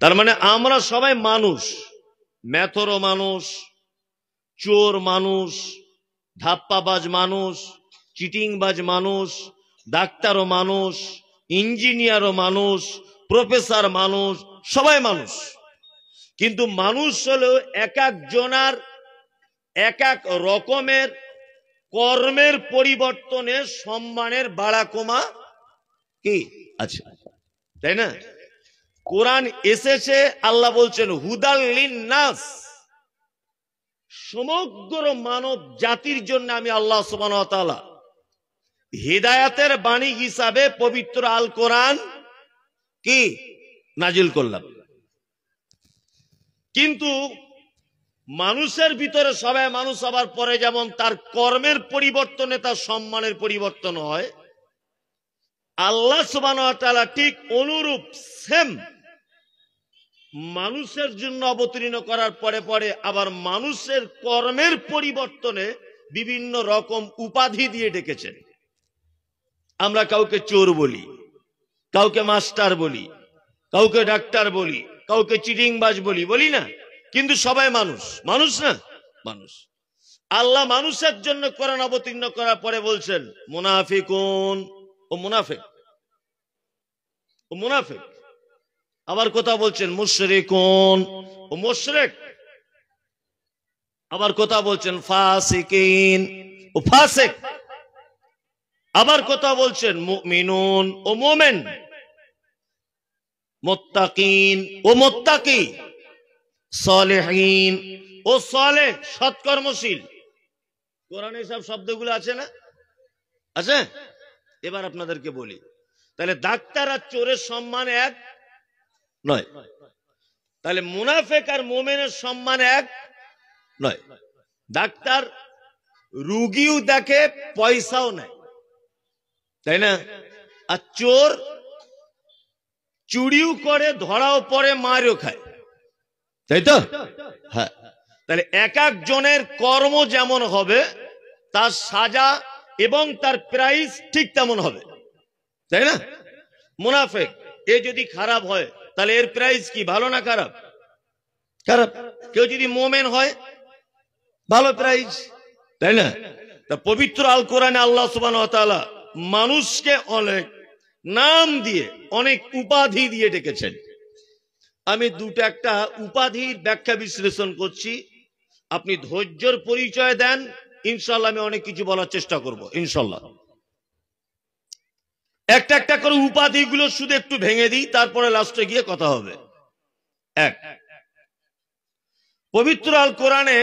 তার মানে আমরা সবাই মানুষ, মেথরও মানুষ, চোর মানুষ, ধাপ্পাবাজ মানুষ, চিটিংবাজ মানুষ, ডাক্তারও মানুষ, ইঞ্জিনিয়ারও মানুষ, প্রফেসর মানুষ, সবাই মানুষ। কিন্তু মানুষ হলো এক একজনার এক এক রকমের কর্মের পরিবর্তনে সম্মানের বাড়া কমা কি আছে, তাই না? কোরআন এসেছে, আল্লাহ বলছেন হুদাল লিন্নাস, সমগ্র মানব জাতির জন্য আমি আল্লাহ সুবহানাহু ওয়া তাআলা হিদায়াতের বাণী হিসাবে পবিত্র আল কোরআন কি নাজিল করলাম। কিন্তু মানুষের ভিতরে সবাই মানুষ হবার পরে যেমন তার কর্মের পরিবর্তনে তার সম্মানের পরিবর্তন হয়, আল্লাহ সুবহানাহু ওয়া তাআলা ঠিক অনুরূপ সেম মানুষের জন্য অবতীর্ণ করার পরে পরে আবার মানুষের কর্মের পরিবর্তনে বিভিন্ন রকম উপাধি দিয়ে ডেকেছেন। আমরা কাউকে চোর বলি, কাউকে মাস্টার বলি, কাউকে ডাক্তার বলি, কাউকে চিটিংবাজ বলি, বলি না? কিন্তু সবাই মানুষ, মানুষ না? মানুষ। আল্লাহ মানুষের জন্য কোরআন অবতীর্ণ করার পরে বলছেন মুনাফিকুন, ও মুনাফিক, ও মুনাফিক। আবার কথা বলছেন মুশরিকুন, ও মুশরিক। আবার কথা বলছেন ফাসিকিন, ও ফাসিক। আবার কথা বলছেন মুমিনুন, ও মুমিন। মুত্তাকিন, ও মুত্তাকি। সালেহিন, ও সালেহ, সৎকর্মশীল। কোরআনে সব শব্দগুলো আছে না? আছে? এবার আপনাদেরকে বলি, তাহলে ডাক্তার আর চোরের সম্মান এক নয়, তাহলে মুনাফিক আর মুমিনের সম্মান এক নয়। ডাক্তার রুগীও দেখে, পয়সাও নেয়, তাই না? আর চোর চুরিও করে, ধরাও পড়ে, মারও খায়, তাই তো? হ্যাঁ। তাহলে এক একজনের কর্ম যেমন হবে তার সাজা এবং তার প্রাইস ঠিক তেমন হবে, তাই না? মুনাফিক এ যদি খারাপ হয় তাহলে এর প্রাইস কি, ভালো না খারাপ? খারাপ। কেউ যদি মুমিন হয়, ভালো প্রাইস, তাই না? তা পবিত্র আল কোরআনে আল্লাহ সুবহানাহু ওয়া তাআলা মানুষকে অনেক নাম দিয়ে, অনেক উপাধি দিয়ে ডেকেছেন। আমি দুটো একটা উপাধির ব্যাখ্যা বিশ্লেষণ করছি, আপনি ধৈর্যের পরিচয় দেন, ইনশাআল্লাহ আমি অনেক কিছু বলার চেষ্টা করব ইনশাআল্লাহ। একটা একটা করে উপাধিগুলো শুধু একটু ভেঙে দিই, তারপরে লাস্টে গিয়ে কথা হবে। এক, পবিত্র আল কোরআনে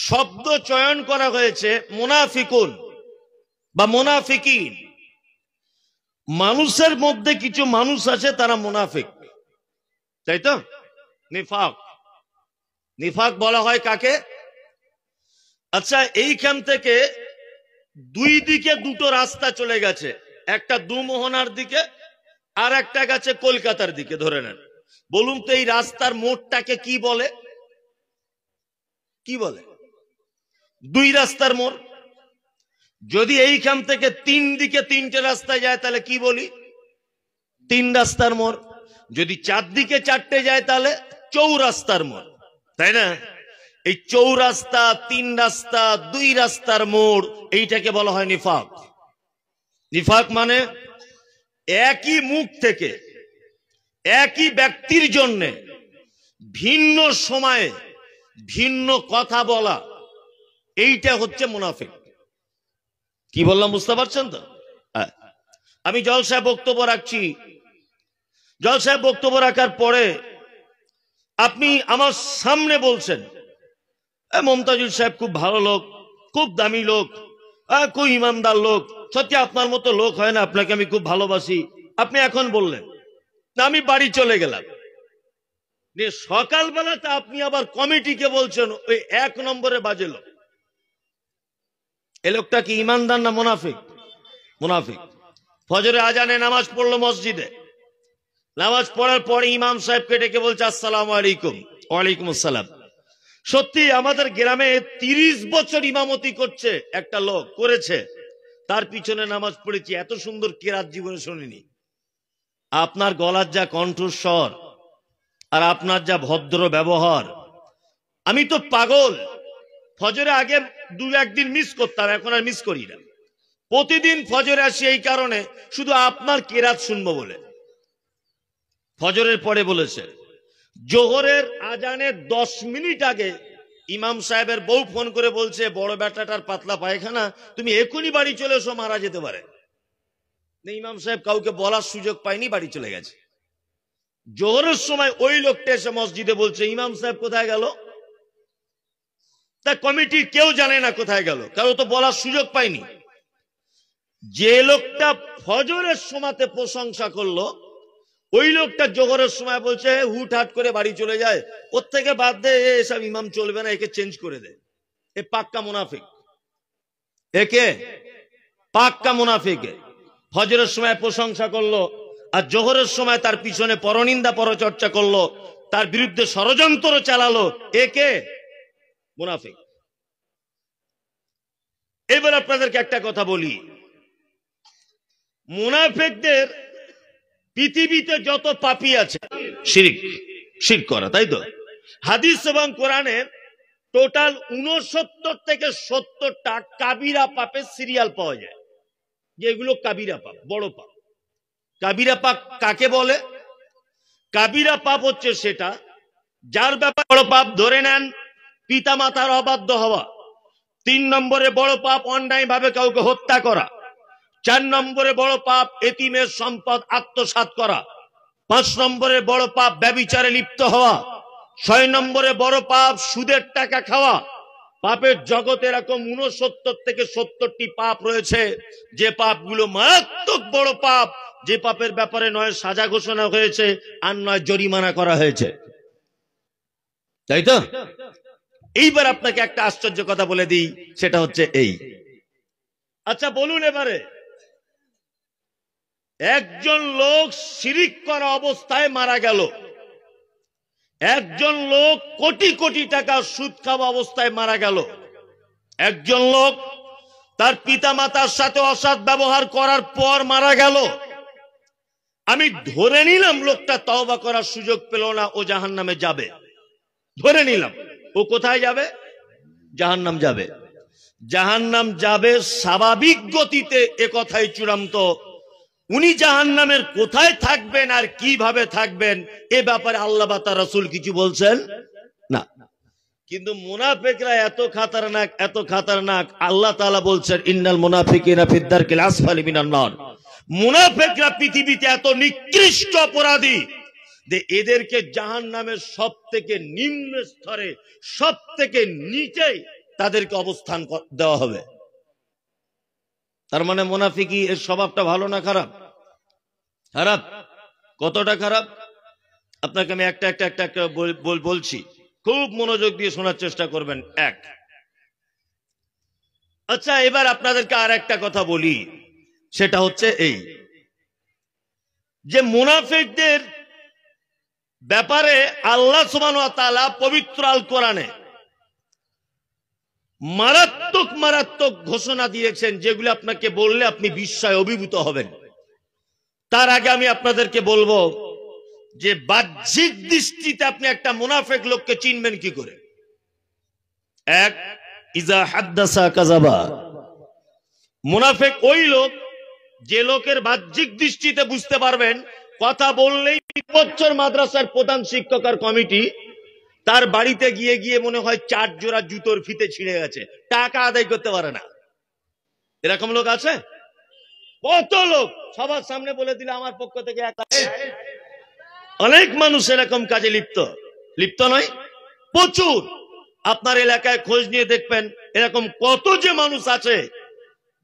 শব্দ চয়ন করা হয়েছে মুনাফিকুন বা মুনাফিকিন। মানুষের মধ্যে কিছু মানুষ আছে তারা মুনাফিক, তাই তো? নিফাক, নিফাক বলা হয় কাকে? আচ্ছা, এইখান থেকে দুই দিকে দুটো রাস্তা চলে গেছে, একটা দুমোহনার দিকে আর একটা গেছে কলকাতার দিকে, ধরে নেন। বলুন তো এই রাস্তার মোড়টাকে কি বলে? কি বলে? দুই রাস্তার মোড়। যদি এইখান থেকে তিন দিকে তিনটে রাস্তায় যায় তাহলে কি বলি? তিন রাস্তার মোড়। যদি চারদিকে চারটে যায় তাহলে চৌরাস্তার মোড়, তাই না? এই চৌরাস্তা, তিন রাস্তা, দুই রাস্তার মোড়, এইটাকে বলা হয় নিফাক। নিফাক মানে একই মুখ থেকে একই ব্যক্তির জন্য ভিন্ন সময়ে ভিন্ন কথা বলা, এইটা হচ্ছে মুনাফিক। কি বললাম বুঝতে পারছেন তো? আমি জলসায় বক্তব্য রাখছি, জলসায় বক্তব্য রাখার পরে আপনি আমার সামনে বলছেন মমতাজুল সাহেব খুব ভালো লোক, খুব দামি লোক, খুব ইমানদার লোক, সত্যি আপনার মতো লোক হয় না, আপনাকে আমি খুব ভালোবাসি। আপনি এখন বললেন, আমি বাড়ি চলে গেলাম। সকালবেলাতে আপনি আবার কমিটিকে বলছেন ওই এক নম্বরে বাজে লোক। এ লোকটা কি ইমানদার না মুনাফিক? মুনাফিক। ফজরে আজানে নামাজ পড়লো মসজিদে, নামাজ পড়ার পরে ইমাম সাহেবকে ডেকে বলছে আসসালামু আলাইকুম। ওয়ালাইকুম আসসালাম। সত্যি আমাদের গ্রামে 30 বছর ইমামতি করছে একটা লোক, করেছে, তার পিছনে নামাজ পড়েছি, এত সুন্দর কেরাত জীবনে শুনিনি। আপনার গলার যা কণ্ঠস্বর, আর আপনার যা ভদ্র ব্যবহার, আমি তো পাগল। ফজরে আগে দু একদিন মিস করতাম, এখন আর মিস করি না। প্রতিদিন ফজরে আসি এই কারণে, শুধু আপনার কেরাত শুনবো বলে। ফজরের পরে বলেছে, জোহরের আজানের 10 মিনিট আগে ইমাম সাহেবের বউ ফোন করে বলছে, বড় বেটাটার পাতলা পায়খানা, তুমি এখনই বাড়ি চলে এসো, মারা যেতে পারে। ইমাম সাহেব কাউকে বলার সুযোগ পায়নি, বাড়ি চলে গেছে। জোহরের সময় ওই লোকটা এসে মসজিদে বলছে, ইমাম সাহেব কোথায় গেল? তা কমিটির কেউ জানে না কোথায় গেল, কারণ তো বলার সুযোগ পায়নি। যে লোকটা ফজরের সময়তে প্রশংসা করলো, ওই লোকটা জোহরের সময় বলছে হুটহাট করে বাড়ি চলে যায়, ওর থেকে বাদ দে, এসব ইমাম চলবে না, একে চেঞ্জ করে দে। এ পাক্কা মুনাফিক, একে পাক্কা মুনাফিক। ফজরের সময় প্রশংসা করলো আর জোহরের সময় তার পিছনে পরনিন্দা পরচর্চা করলো, তার বিরুদ্ধে ষড়যন্ত্র চালালো, একে মুনাফিক। এবার আপনাদেরকে একটা কথা বলি, মুনাফিকদের পৃথিবীতে যত পাপী আছে, শিরক করা, তাই তো? হাদিস এবং কোরআনের টোটাল 69 থেকে 70টা কাবিরা পাপের সিরিয়াল পাওয়া যায়, যেগুলো কাবিরা পাপ, বড় পাপ। কাবিরা পাপ কাকে বলে? কাবিরা পাপ হচ্ছে সেটা যার ব্যাপারে বড় পাপ। ধরে নেন পিতা মাতার অবাধ্য হওয়া। 3 নম্বরে বড় পাপ অন্যায় ভাবে কাউকে হত্যা করা। 4 নম্বরে বড় পাপ এতিমের সম্পদ আত্মসাৎ করা। 5 নম্বরে বড় পাপ ব্যভিচারে লিপ্ত হওয়া। 6 নম্বরে বড় পাপ সুদের টাকা খাওয়া। পাপের জগতে এরকম 69 থেকে 70টি পাপ রয়েছে, যে পাপগুলো মারাত্মক বড় পাপ, যে পাপের ব্যাপারে নয় সাজা ঘোষণা হয়েছে আর নয় জরিমানা করা হয়েছে, তাই তো? এইবার আপনাকে একটা আশ্চর্য কথা বলে দিই, সেটা হচ্ছে এই। আচ্ছা বলুন এবারে, একজন লোক শিরিক করা অবস্থায় মারা গেল, একজন লোক কোটি কোটি টাকা সুদ খাওয়া অবস্থায় মারা গেল, একজন লোক তার পিতা মাতার সাথে অসৎ ব্যবহার করার পর মারা গেল। আমি ধরে নিলাম লোকটা তওবা করার সুযোগ পেল না, ও জাহান্নামে যাবে। ধরে নিলাম ও কোথায় যাবে? জাহান্নাম যাবে। জাহান্নাম যাবে স্বাভাবিক গতিতে, এ কথাই চূড়ান্ত। উনি জাহান্নামের কোথায় থাকবেন আর কিভাবে থাকবেন এ ব্যাপারে আল্লাহ বা তার রাসূল কিছু বলছেন না। কিন্তু মুনাফিকরা এত খাতারনাক, এত খাতারনাক, আল্লাহ তাআলা বলছেন ইন্নাল মুনাফিকিনা ফিদ দারকিল আসফালি মিনান নার। মুনাফিকরা পৃথিবীতে এত নিকৃষ্ট অপরাধী যে এদেরকে জাহান্নামের সব থেকে নিম্ন স্তরে, সব থেকে নিচে তাদেরকে অবস্থান দেওয়া হবে। তার মানে মুনাফিকি এর স্বভাবটা ভালো না খারাপ? খারাপ। কতটা খারাপ আপনাকে আমি একটা একটা একটা একটা বলছি, খুব মনোযোগ দিয়ে শোনার চেষ্টা করবেন। এক, আচ্ছা এবার আপনাদেরকে আর একটা কথা বলি, সেটা হচ্ছে এই যে মুনাফিকদের ব্যাপারে আল্লাহ সুবহানাহু ওয়া তাআলা পবিত্র আল কোরআনে মারাত্মক মারাত্মক ঘোষণা দিয়েছেন, যেগুলো আপনাকে বললে আপনি বিস্ময়ে অভিভূত হবেন। তার আগে আমি আপনাদেরকে বলবো যে বাহ্যিক দৃষ্টিতে আপনি একটা মুনাফিক লোককে চিনবেন কি করে? এক, ইজা হাদ্দাসা কাযাবা। মুনাফিক ওই লোক যে লোকের বাহ্যিক দৃষ্টিতে বুঝতে পারবেন কথা বললেই বছর মাদ্রাসার প্রধান শিক্ষক আর কমিটি তার বাড়িতে গিয়ে গিয়ে মনে হয় 4 জোড়া জুতোর ফিতে ছিঁড়ে গেছে, টাকা আদায় করতে পারে না। এরকম লোক আছে? কত লোক সবার সামনে বলে দিলে আমার পক্ষ থেকে অনেক মানুষ এরকম কাজে লিপ্ত নয়, প্রচুর। আপনার এলাকায় খোঁজ নিয়ে দেখবেন এরকম কত যে মানুষ আছে,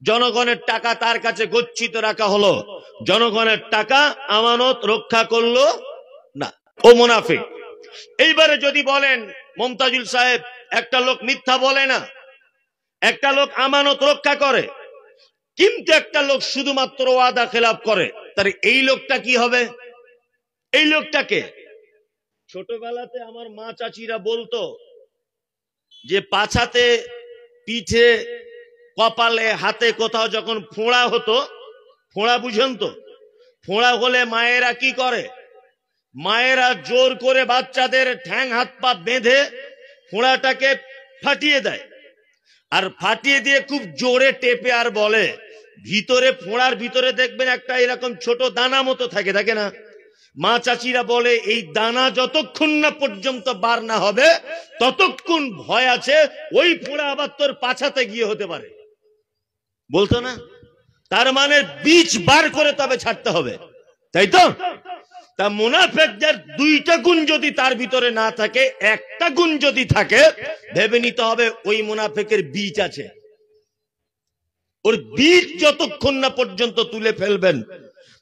জনগণের টাকা তার কাছে গচ্ছিত রাখা হলো, জনগণের টাকা আমানত রক্ষা করলো না, ও মুনাফিক। এইবারে যদি বলেন মমতাজুল সাহেব একটা লোক মিথ্যা বলে না, একটা লোক আমানত রক্ষা করে, কিন্তু একটা লোক শুধুমাত্র ওয়াদা খেলাফ করে, তার এই লোকটা কি হবে? এই লোকটাকে ছোটবেলাতে আমার মা চাচিরা বলতো যে পাছাতে, পিঠে, কপালে, হাতে কোথাও যখন ফোঁড়া হতো, ফোঁড়া বুঝেন তো, ফোঁড়া হলে মায়েরা কি করে? মায়েরা জোর করে বাচ্চাদের ঠ্যাং হাত পা বেঁধে ফোঁড়াটাকে ফাটিয়ে দেয়, আর ফাটিয়ে দিয়ে খুব জোরে টেপে আর বলে, ভিতরে ফোঁড়ার ভিতরে দেখবেন একটা এরকম ছোট দানা মতো থাকে, থাকে না? মা চাচিরা বলে এই দানা যতক্ষণ না পর্যন্ত বার না হবে ততক্ষণ ভয় আছে ওই ফোঁড়া আবার তোর পাছাতে গিয়ে হতে পারে, বলতো না? তার মানে বীজ বার করে তবে ছাড়তে হবে, তাই তো? তা মুনাফিকদের দুইটা গুণ যদি তার ভিতরে না থাকে, একটা গুণ যদি থাকে, ভেবে নিতে হবে ওই মুনাফিকের বীজ আছে। ওর বীজ যতক্ষণ না পর্যন্ত তুলে ফেলবেন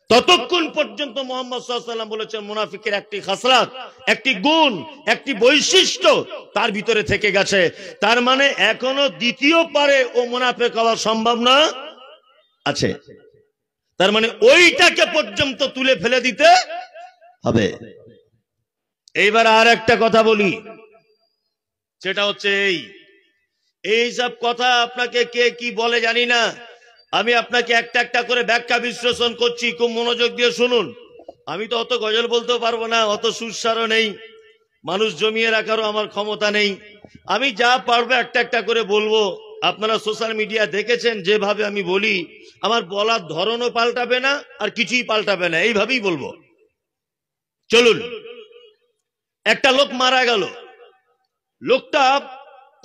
ততক্ষণ পর্যন্ত মুহাম্মদ সাল্লাল্লাহু আলাইহি ওয়াসাল্লাম বলেছেন মুনাফিকের একটি খাসলাত, একটি গুণ, একটি বৈশিষ্ট্য তার ভিতরে থেকে গেছে। তার মানে এখনো দ্বিতীয় পারে ও মুনাফিক হওয়া সম্ভব না, আছে। তার মানে ওইটাকে পর্যন্ত তুলে ফেলে দিতে হবে। এইবার আর একটা কথা বলি, সেটা হচ্ছে এই সব কথা আপনাকে কে কি বলে জানি না, আমি আপনাকে একটা একটা করে ব্যাখ্যা বিশ্লেষণ করছি, খুব মনোযোগ দিয়ে শুনুন। আমি তো অত গজল বলতেও পারবো না, অত সুস্বারও নেই, মানুষ জমিয়ে রাখারও আমার ক্ষমতা নেই। আমি যা পারবো একটা একটা করে বলবো। আপনারা সোশ্যাল মিডিয়া দেখেছেন যেভাবে আমি বলি, আমার বলার ধরনও পাল্টাবে না আর কিছুই পাল্টাবে না, এইভাবেই বলবো। চলুন, একটা লোক মারা গেল, লোকটা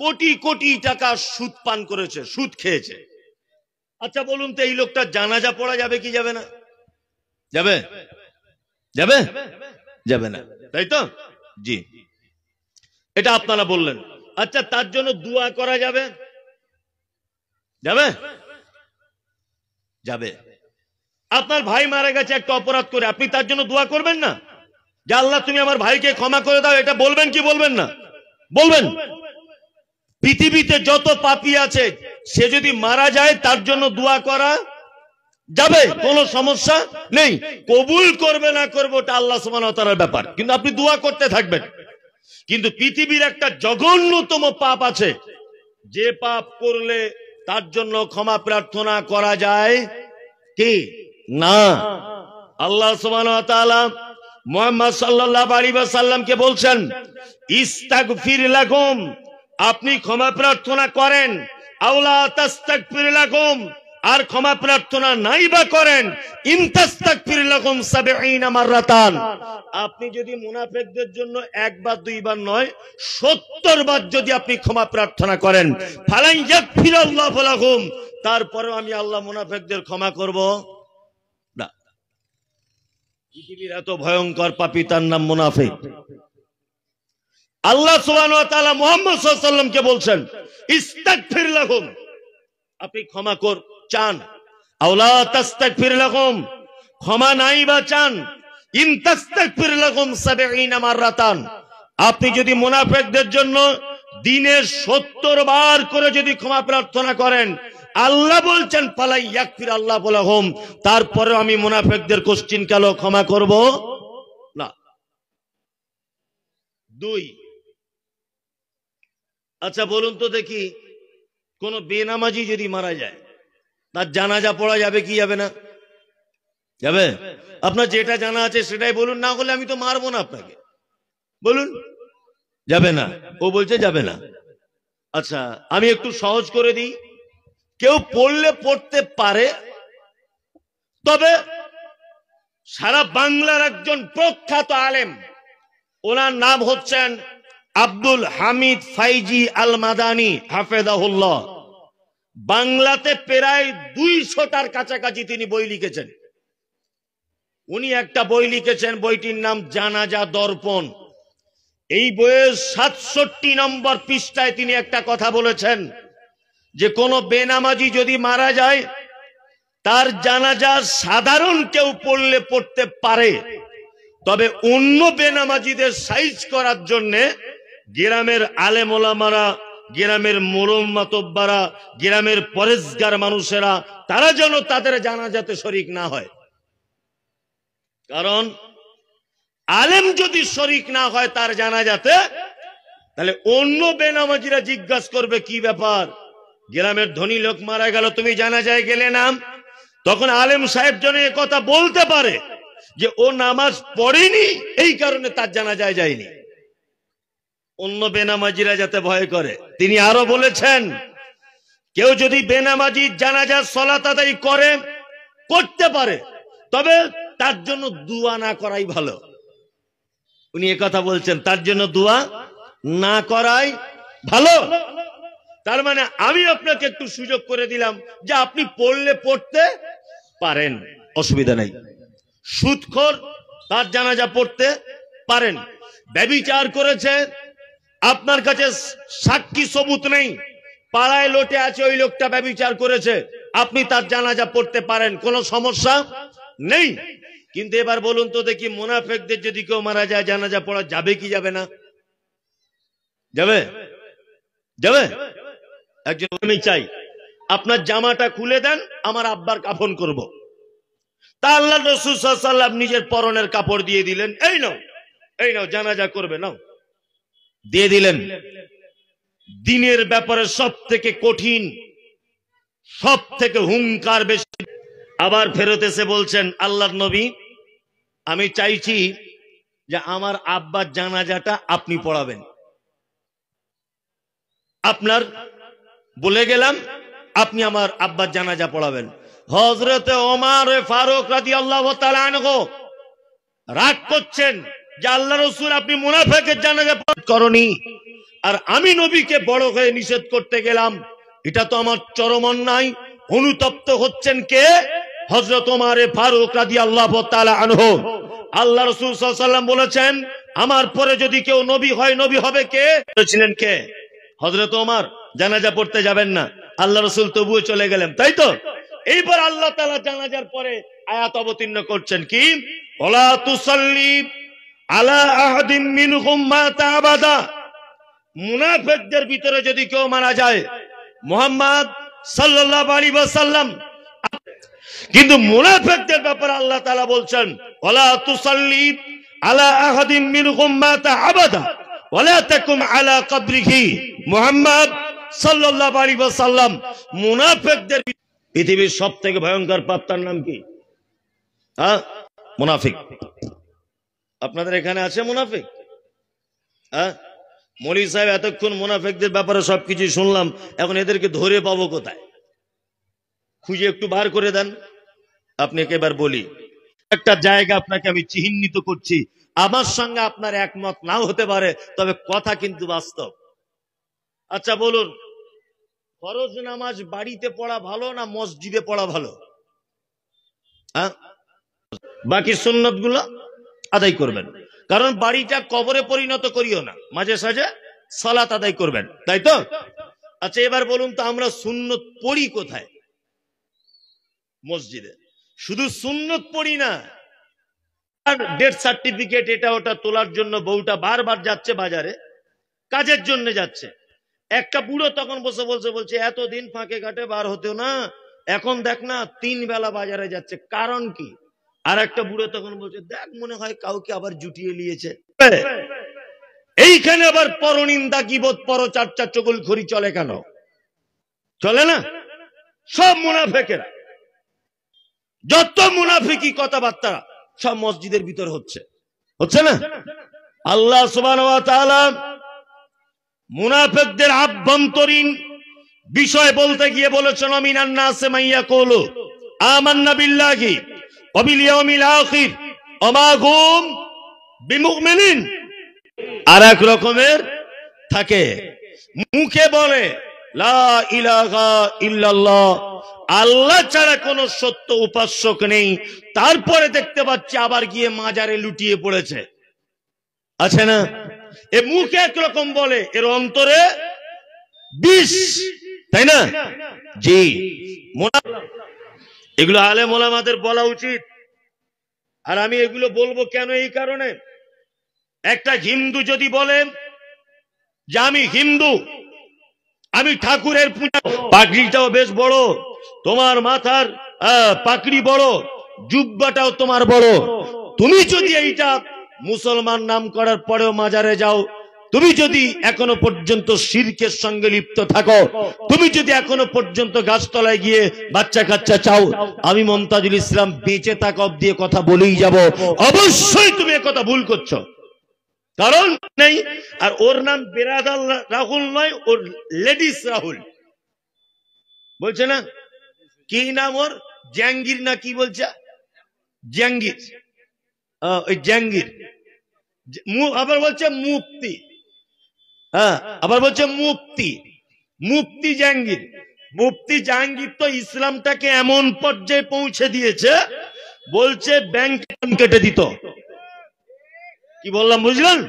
কোটি কোটি টাকা সুদ পান করেছে, সুদ খেয়েছে। আচ্ছা বলুন তো, এই লোকটা জানাজা পড়া যাবে কি যাবে না? যাবে? যাবে? যাবে না, তাই তো? জি, এটা আপনারা বললেন। আচ্ছা, তার জন্য দোয়া করা যাবে? যাবে? যাবে। আপনার ভাই মারা গেছে একটা অপরাধ করে, আপনি তার জন্য দোয়া করবেন না যে আল্লাহ তুমি আমার ভাইকে ক্ষমা করে দাও? এটা বলবেন কি বলবেন না? বলবেন। পৃথিবীতে যত পাপী আছে সে যদি মারা যায় তার জন্য দোয়া করা যাবে, কোনো সমস্যা নেই। কবুল করবে না করবে ওটা আল্লাহ সুবহানাহু ওয়া তাআলার ব্যাপার, কিন্তু আপনি দোয়া করতে থাকবেন। কিন্তু পৃথিবীর একটা জঘন্যতম পাপ আছে, যে পাপ করলে তার জন্য ক্ষমা প্রার্থনা করা যায় কি না। আল্লাহ সুবহানাহু ওয়া তাআলা মুহাম্মদ সাল্লাল্লাহু আলাইহি ওয়াসাল্লামকে বলছেন, ইস্তাগফির লাকুম, আপনি ক্ষমা প্রার্থনা করেন, আওলা তাস্তাগফির লাকুম, আর ক্ষমা প্রার্থনা নাই বা করেন, ইনতাস্তাগফির লাকুম ৭০ মাররাতান, আপনি যদি মুনাফিকদের জন্য একবার দুইবার নয় ৭০ বার যদি আপনি ক্ষমা প্রার্থনা করেন, ফালান ইয়াগফিরাল্লাহু লাকুম, তারপরেও আমি আল্লাহ মুনাফিকদের ক্ষমা করব না। পৃথিবীর এত ভয়ঙ্কর পাপী, তার নাম মুনাফিক। আল্লাহ সুবহানাহু ওয়া তাআলা মুহাম্মদ সাল্লাল্লাহু আলাইহি ওয়াসাল্লামকে বলছেন, ইস্তাগফির লাকুম, আপনি ক্ষমা চান, আওলা তাস্তাগফির লাকুম, ক্ষমা নাই বা চান, ইন তাস্তাগফির লাকুম ৭০ মাররাতান, আপনি যদি মুনাফিকদের জন্য দিনে ৭০ বার করে যদি ক্ষমা প্রার্থনা করেন, আল্লাহ বলছেন ফালা ইয়াগফির আল্লাহু লাহুম, তারপরে আমি মুনাফিকদের কোশ্চিন কালো ক্ষমা করব না। ২, আচ্ছা বলুন তো দেখি, কোন বেনামাজি যদি মারা যায় তার জানাজা পড়া যাবে কি যাবে না? যাবে। আপনার যেটা জানা আছে সেটাই বলুন, না হলে আমি তো মারবো না আপনাকে। বলুন। যাবে না? ও বলছে যাবে না। আচ্ছা আমি একটু সহজ করে দিই, কেউ পড়লে পড়তে পারে, তবে সারা বাংলার একজন প্রখ্যাত আলেম, ওনার নাম হচ্ছেন আব্দুল হামিদ ফাইজি আল মাদানী হাফেজাহুল্লাহ। বাংলাতে প্রায় ২০০টার কাছাকাছি তিনি বই লিখেছেন। উনি একটা বই লিখেছেন, বইটির নাম জানাজা দর্পণ। এই বইয়ের ৬৭ নম্বর পৃষ্ঠায় তিনি একটা কথা বলেছেন যে কোন বেনামাজি যদি মারা যায় তার জানাজা সাধারণ কেউ পড়লে পড়তে পারে, তবে অন্য বেনামাজিদের সাইজ করার জন্য গ্রামের আলেম ওলামারা, গ্রামের মোরম মাতব্বারা, গ্রামের পরেশগার মানুষেরা তারা যেন তাদের জানাজাতে শরীক না হয়। কারণ আলেম যদি শরীক না হয় তার জানাজাতে, তাহলে অন্য বেনামাজিরা জিজ্ঞাসা করবে কি ব্যাপার, গ্রামের ধনী লোক মারা গেল, তুমি জানাজায় গেলে না? তখন আলেম সাহেব যেন এ কথা বলতে পারে যে ও নামাজ পড়েনি এই কারণে তার জানাজায় যায়নি, অন্য বেনামাজিরা যাতে ভয় করে। তিনি আরো বলেছেন, কেউ যদি বেনামাজি জানাজার সালাত আদায় করতে পারে, তবে তার জন্য দোয়া না করাই ভালো। উনি একথা বলছেন, তার জন্য দোয়া না করাই ভালো। তার মানে আমি আপনাকে একটু সুযোগ করে দিলাম যে আপনি পড়লে পড়তে পারেন, অসুবিধা নেই। সুদখোর, তার জানাজা পড়তে পারেন। ব্যভিচার করেছে, আপনার কাছে সাক্ষী সবুত নেই, পাড়ায় লোটে আছে ওই লোকটা ব্যভিচার করেছে, আপনি তার জানাজা পড়তে পারেন, কোনো সমস্যা নেই। কিন্তু এবার বলুন তো দেখি, মুনাফিকদের যদি কেউ মারা যায়, জানাজা পড়া যাবে কি যাবে না? যাবে? যাবে? একজন আমি চাই আপনার জামাটা খুলে দেন, আমার আব্বার কাফন করব। তা আল্লাহ রাসূল সাল্লাল্লাহু আলাইহি ওয়াসাল্লাম নিজের পরনের কাপড় দিয়ে দিলেন, এই নাও জানাজা করবে, নাও, দিয়ে দিলেন। দিনের ব্যাপারে সব থেকে কঠিন, সব থেকে হুঙ্কার বেশি। আবার ফেরত এসে বলছেন, আল্লাহর নবী, আমি চাইছি যে আমার আব্বার জানাজাটা আপনি পড়াবেন। আপনার বলে গেলাম, আপনি আমার আব্বার জানাজা পড়াবেন। হযরতে ওমর ফারুক রাদিয়াল্লাহু তাআলা আনহু রাগ করছেন যে আল্লাহ রাসূল, আপনি মুনাফিকের জানাজা করনি, আর আমি নবীকে বড় হয়ে নিষেধ করতে গেলাম, এটা তো আমার চরম অন্যায়। অনুতপ্ত হচ্ছেন কে? হযরত ওমর ফারুক রাদিয়াল্লাহু তাআলা আনহু। আল্লাহ রাসূল সাল্লাল্লাহু আলাইহি ওয়াসাল্লাম বলেছেন, আমার পরে যদি কেউ নবী হয়, নবী হবে কে? বলেছিলেন কে? হযরত ওমর। জানাজা পড়তে যাবেন না, আল্লাহ রাসূল তবুও চলে গেলেন, তাই তো? এইবার আল্লাহ তাআলা জানাজার পরে আয়াত অবতীর্ণ করছেন, কি? ওয়ালা তুসাল্লি আলা আহাদিন মিনহুম মাতা আবাদা। মুনাফিকদের ভিতরে যদি কেউ মারা যায়, মুহাম্মদ সাল্লাল্লাহু আলাইহি ওয়াসাল্লাম, কিন্তু মুনাফিকদের ব্যাপারে আল্লাহ তাআলা বলছেন, ওয়ালা তুসাল্লি আলা আহাদিন মিনহুম মাতা আবাদা ওয়ালা তাকুম আলা কবরিহি। মুহাম্মদ সাল্লাল্লাহু আলাইহি ওয়াসাল্লাম, মুনাফিকদের পৃথিবীর সবথেকে ভয়ঙ্কর পাপটার নাম কি? মুনাফিক। আপনাদের এখানে আছে মুনাফিক? মৌলভী সাহেব এতক্ষণ মুনাফিকদের ব্যাপারে সবকিছু শুনলাম, এখন এদেরকে ধরে পাবো কোথায়? খুঁজে একটু বার করে দেন। আপনাকে এবার বলি, একটা জায়গা আপনাকে আমি চিহ্নিত করছি, আমার সঙ্গে আপনার একমত নাও হতে পারে, তবে কথা কিন্তু বাস্তব। আচ্ছা বলুন, ফরজ নামাজ বাড়িতে পড়া ভালো না মসজিদে পড়া ভালো? বাকি সুন্নত গুলো আদায় করবেন, কারণ বাড়িটা কবরে পরিণত করিও না, মাঝে সাঝে সালাত আদায় করবেন, তাই তো? আচ্ছা এবার বলুন তো, আমরা সুন্নত পড়ি কোথায়? মসজিদে। শুধু সুন্নত পড়ি না, ডেথ সার্টিফিকেট এটা ওটা তোলার জন্য বউটা বারবার যাচ্ছে বাজারে, কাজের জন্য যাচ্ছে। একটা বুড়ো তখন বসে বলছে এতদিন ফাঁকে ঘাটে বার হতেও না, এখন দেখ না 3 বেলা বাজারে যাচ্ছে, কারণ কি? আর একটা বুড়ো তখন বলছে, দেখ মনে হয় কাউকে আবার জুটিয়ে নিয়েছে। এইখানে আবার পরনিন্দা, গীবত, পরচর্চা, চগলখড়ি চলে কেন? চলে না? সব মুনাফিকেরা, যত মুনাফিকি কথাবার্তা সব মসজিদের ভিতর হচ্ছে না? আল্লাহ সুবহানাহু ওয়া তাআলা মুনাফিকদের আভ্যন্তরীণ বিষয় বলতে গিয়ে বলেছেন, মিনান নাসি মান ইয়াকুলু আমান্না বিল্লাহি ওয়া বিল ইয়াউমিল আখির ওয়া মা হুম বিমুমিনিন। আর এক রকমের থাকে, মুখে বলে লা ইলাহা ইল্লাল্লাহ, আল্লাহ ছাড়া কোন সত্য উপাস্যক নেই, তারপরে দেখতে পাচ্ছি আবার গিয়ে মাজারে লুটিয়ে পড়েছে, আছে না? এ মুখে একরকম বলে, এর অন্তরে বিষ, তাই না? জি, এগুলো আলেম ওলামাদের বলা উচিত। আর আমি এগুলো বলবো কেন? এই কারণে, একটা হিন্দু যদি বলে যে আমি হিন্দু, আমি ঠাকুরের পূজা, পাগড়িটাও বেশ বড়, তোমার মাথার পাগড়ি বড়, জুব্বাটাও তোমার বড়, তুমি যদি এইটা মুসলমান নাম করার পরেও মাজারে যাও, তুমি যদি এখনো পর্যন্ত শিরকের সঙ্গে লিপ্ত থাকো, তুমি যদি এখনো পর্যন্ত গাছতলায় গিয়ে বাচ্চা কাচ্চা চাও, আমি মমতাজুল ইসলাম বেঁচে থাকা অব্দি কথা বলেই যাব, অবশ্যই তুমি কথা ভুল করছো, কারণ নেই। আর ওর নাম বেরাদার রাহুল নয়, ওর লেডিস রাহুল বলছে না, কি নাম ওর, জাহাঙ্গীর না কি বলছে, জাহাঙ্গীর, ওই জাহাঙ্গীর, আবার বলছে মুফতি, হ্যাঁ আবার বলছে মুফতি, মুফতি জাহাঙ্গীর। মুফতি জাহাঙ্গীর তো ইসলামটাকে এমন পর্যায়ে পৌঁছে দিয়েছে, বলছে ব্যাংক কেটে দিত। কি বললাম বুঝলেন?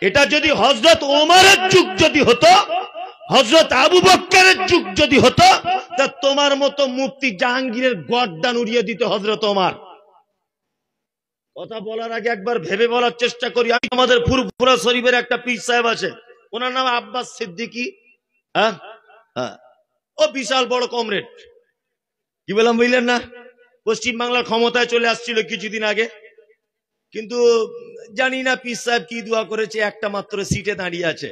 এটা যদি হযরত ওমরের যুগ যদি হতো, হযরত আবু বকরের যুগ যদি হতো, তা তোমার মতো মুফতি জাহাঙ্গীরের গর্দান উড়িয়ে দিতে হযরত ওমর। কথা বলার আগে একবার ভেবে বলার চেষ্টা করি। আমি আমাদের ফুরফুরা শরীফের একটা পীর সাহেব আছে, ওনার নাম আব্বাস সিদ্দিকী, হ্যাঁ হ্যাঁ, ও বিশাল বড় কমরেড। কি বললাম বুঝলেন না? পশ্চিম বাংলার ক্ষমতায় চলে আসছিল কিছুদিন আগে, কিন্তু জানি না পীর সাহেব কি দোয়া করেছে, একটা মাত্র সিটে দাঁড়িয়ে আছে,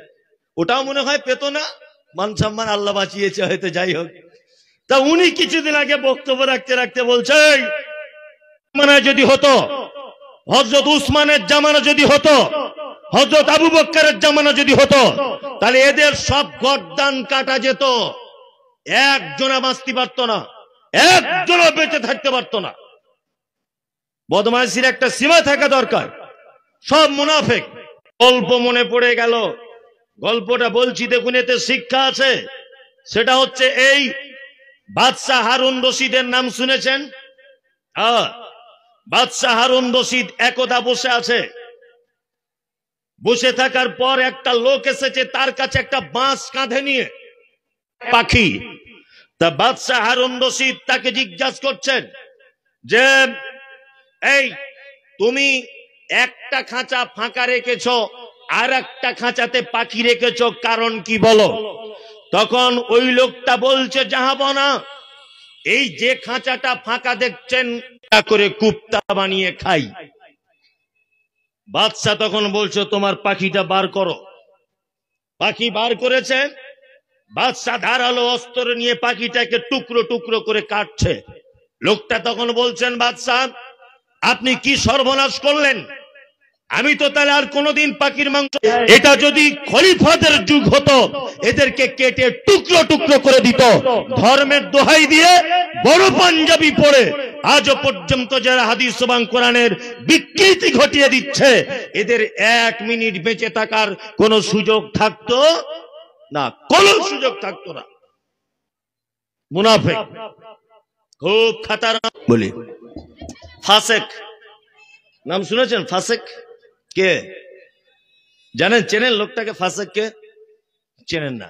ওটাও মনে হয় পেত না, মান সম্মান আল্লাহ বাঁচিয়েছে হয়তো, যাই হোক। তা উনি কিছুদিন আগে বক্তব্য রাখতে রাখতে বলছে, জামানা যদি হতো, হযরত উসমানের জামানা যদি হতো, হযরত আবু বকরের জামানা যদি হতো, তাহলে এদের সব গর্দান কাটা যেত, একজনা বাঁচতে পারতো না, একজনও বেঁচে থাকতে পারতো না। বদমাইশির একটা সীমা থাকা দরকার। সব মুনাফিক। গল্প মনে পড়ে গেল, গল্পটা বলছি, দেখুন এতে শিক্ষা আছে। সেটা হচ্ছে এই, বাদশাহ হারুন রশিদের নাম শুনেছেন? বাদশাহ হারুন রশিদ একদা বসে আছে, বসে থাকার পর একটা লোক এসেছে তার কাছে একটা বাঁশ কাঁধে নিয়ে, পাখি। তা বাদশাহ হারুন রশিদ তাকে জিজ্ঞাসা করছেন যে, এই তুমি একটা খাঁচা ফাঁকা রেখেছো, আর একটা খাঁচাতে পাখি রেখেছো, কারণ কি বলো? তখন ওই লোকটা বলছে, জাহাবনা, এই যে খাঁচাটা ফাঁকা দেখছেন, করে কুপ্তা বানিয়ে খাই। বাদশা তখন বলছে, তোমার পাখিটা বার করো। পাখি বার করেছে, বাদশা ধারালো অস্ত্র নিয়ে পাখিটাকে টুকরো টুকরো করে কাটছে। লোকটা তখন বলছেন, বাদশা আপনি কি সর্বনাশ করলেন? আমি তো তাহলে আর কোনোদিন পাখির মাংস, এটা যদি খলিফাদের যুগ হতো, এদেরকে কেটে টুকরো টুকরো করে দিত। ধর্মের দোহাই দিয়ে বড় পাঞ্জাবি পরে আজও পর্যন্ত যারা হাদিস এবং কোরআনের বিকৃতি ঘটিয়ে দিচ্ছে, এদের 1 মিনিট বেঁচে থাকার কোন সুযোগ থাকতো না, কোনো সুযোগ থাকতো না। মুনাফিক খুব খাতারনাক। বলি ফাসেক নাম শুনেছেন? ফাসেক কে জানেন? চেনেন লোকটাকে? ফাসেক কে চেনেন না?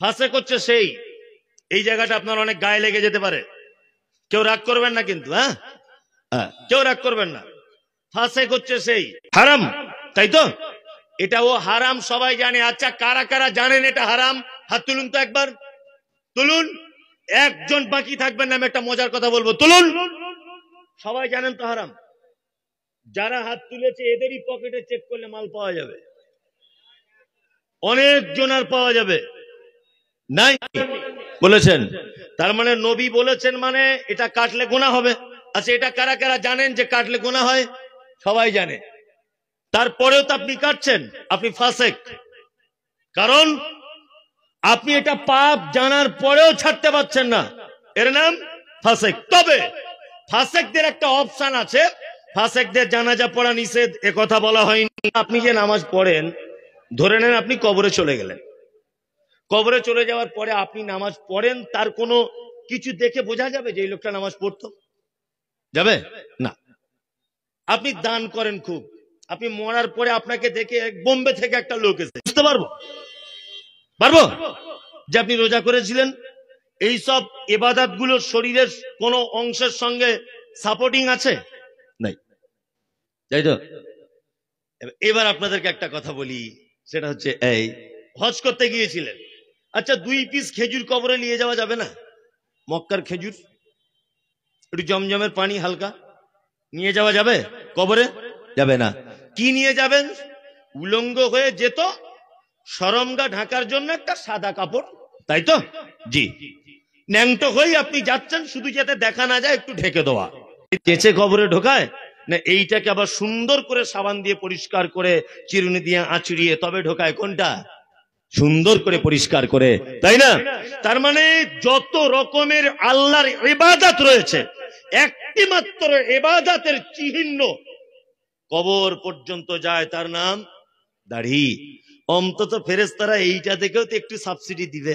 ফাসেক হচ্ছে সেই, এই জায়গাটা আপনার অনেক গায়ে লেগে যেতে পারে, কেউ রাগ করবেন না কিন্তু, হ্যাঁ কেউ রাগ করবেন না। ফাসেক হচ্ছে সেই হারাম, তাই তো? এটা ও হারাম সবাই জানে। আচ্ছা কারা কারা জানেন এটা হারাম? হাত তুলুন তো একবার, তুলুন। একজন বাকি থাকবেন না, আমি একটা মজার কথা বলবো, তুলুন। সবাই জানেন তো হারাম? যারা হাত তুলেছে এদেরই পকেটে চেক করলে মাল পাওয়া যাবে, অনেক জনের পাওয়া যাবে। নাই বলেছেন, তার মানে নবী বলেছেন, মানে এটা কাটলে গুনাহ হবে। আচ্ছা এটা কারা কারা জানেন যে কাটলে গুনাহ হয়? সবাই জানে, তারপরেও তো আপনি কাটছেন, আপনি ফাসেক। কারণ আপনি এটা পাপ জানার পরেও ছাড়তে পারছেন না, এর নাম ফাসেক। তবে ফাসেকদের একটা অপশন আছে, ফাসেকদের জানাজা পড়া নিষেধ, এ কথা বলা হয়নি। আপনি যে নামাজ পড়েন, ধরে নেন আপনি কবরে চলে গেলেন, কবরে চলে যাওয়ার পরে আপনি নামাজ পড়েন, তার কোনো কিছু দেখে বোঝা যাবে যে এই লোকটা নামাজ পড়তো? যাবে না। আপনি দান করেন খুব, আপনি মরার পরে আপনাকে দেখে বোম্বে থেকে একটা লোক এসে, বুঝতে পারবো যে আপনি রোজা করেছিলেন? এইসব ইবাদত গুলো শরীরের কোন অংশের সঙ্গে সাপোর্টিং আছে? নাই, তাই তো? এবার আপনাদেরকে একটা কথা বলি, সেটা হচ্ছে এই, হজ করতে গিয়েছিলেন, আচ্ছা 2 পিস খেজুর কবরে নিয়ে যাওয়া যাবে না? মক্কার খেজুর, একটু জমজমের পানি হালকা নিয়ে যাওয়া যাবে কবরে? যাবে না। কি নিয়ে যাবেন? উলঙ্গ হয়ে যেত, শরমগা ঢাকার জন্য একটা সাদা কাপড়, তাই তো? জি, ন্যাংটো হয়ে আপনি যাচ্ছেন, শুধু যাতে দেখা না যায় একটু ঢেকে দেওয়া। চেঁচে কবরে ঢোকায় না, এইটাকে আবার সুন্দর করে সাবান দিয়ে পরিষ্কার করে চিরুনি দিয়ে আঁচড়িয়ে তবে ঢোকায়। কোনটা? সুন্দর করে পরিষ্কার করে, তাই না? তার মানে যত রকমের আল্লাহর ইবাদত রয়েছে, একটি মাত্র ইবাদতের চিহ্ন কবর পর্যন্ত যায়, তার নাম দাড়ি। অন্তত ফেরেশতারা এইটা দেখেও তো একটু সাবসিডি দিবে।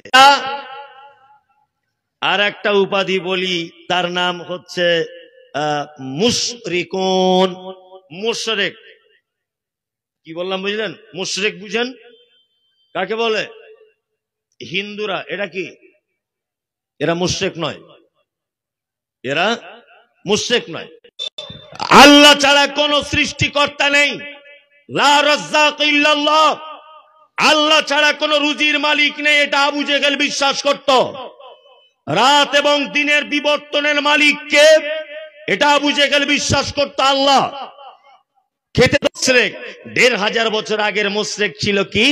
আর একটা উপাধি বলি, তার নাম হচ্ছে মুশরিকুন। মুশরিক কি বললাম বুঝলেন? মুশরিক বুঝেন কাকে বলে? হিন্দুরা। এটা কি? এরা মুশরিক নয়, এরা মুশরিক নয়। আল্লাহ ছাড়া কোন সৃষ্টিকর্তা নেই, লা রাজ্জাক ইল্লাল্লাহ। আল্লাহ ছাড়া কোন রুজির মালিক নেই, এটা আবু জেহেল বিশ্বাস করত। রাত এবং দিনের বিবর্তনের মালিক কে? এটা আবু জেহেল বিশ্বাস করত আল্লাহ। খেতে মুশরিক। ১৫০০ বছর আগের মুশরিক ছিল কি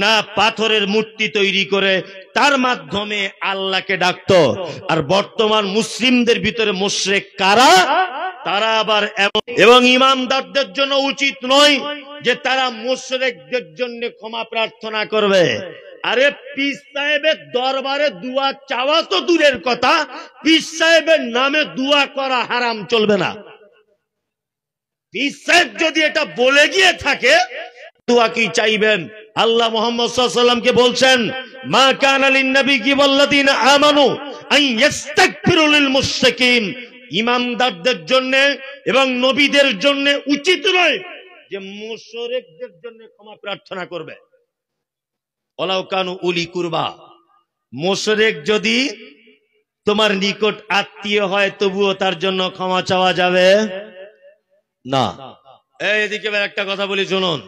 না, পাথরের মূর্তি তৈরি করে তার মাধ্যমে আল্লাহকে ডাকতো। আর বর্তমান মুসলিমদের ভিতরে মুশরিক কারা? তারা আবার এবং ইমামদারদের জন্য উচিত নয় যে তারা মুশরিকদের জন্য ক্ষমা প্রার্থনা করবে। আরে পীর সাহেবের দরবারে দোয়া চাওয়া তো দূরের কথা, পীর সাহেবের নামে দোয়া করা হারাম, চলবে না। পীর সাহেব যদি এটা বলে গিয়ে থাকে, দোয়া কি চাইবেন? আল্লাহ মুহাম্মদ সাল্লাল্লাহু আলাইহি ওয়াসাল্লামকে বলছেন, মা কানা লিন নবী ওয়াল্লাযিনা আমানু আন ইস্তাগফিরু লিল মুশরিকিন। ইমামদারদের জন্য এবং নবীদের জন্য উচিত নয় যে মুশরিকদের জন্য ক্ষমা প্রার্থনা করবে। ওয়ালাউ কানু উলি কুরবা। মুশরিক যদি তোমার নিকট আত্মীয় হয়, তবুও তার জন্য ক্ষমা চাওয়া যাবে না। এইদিকে একটা কথা বলি শুনুন।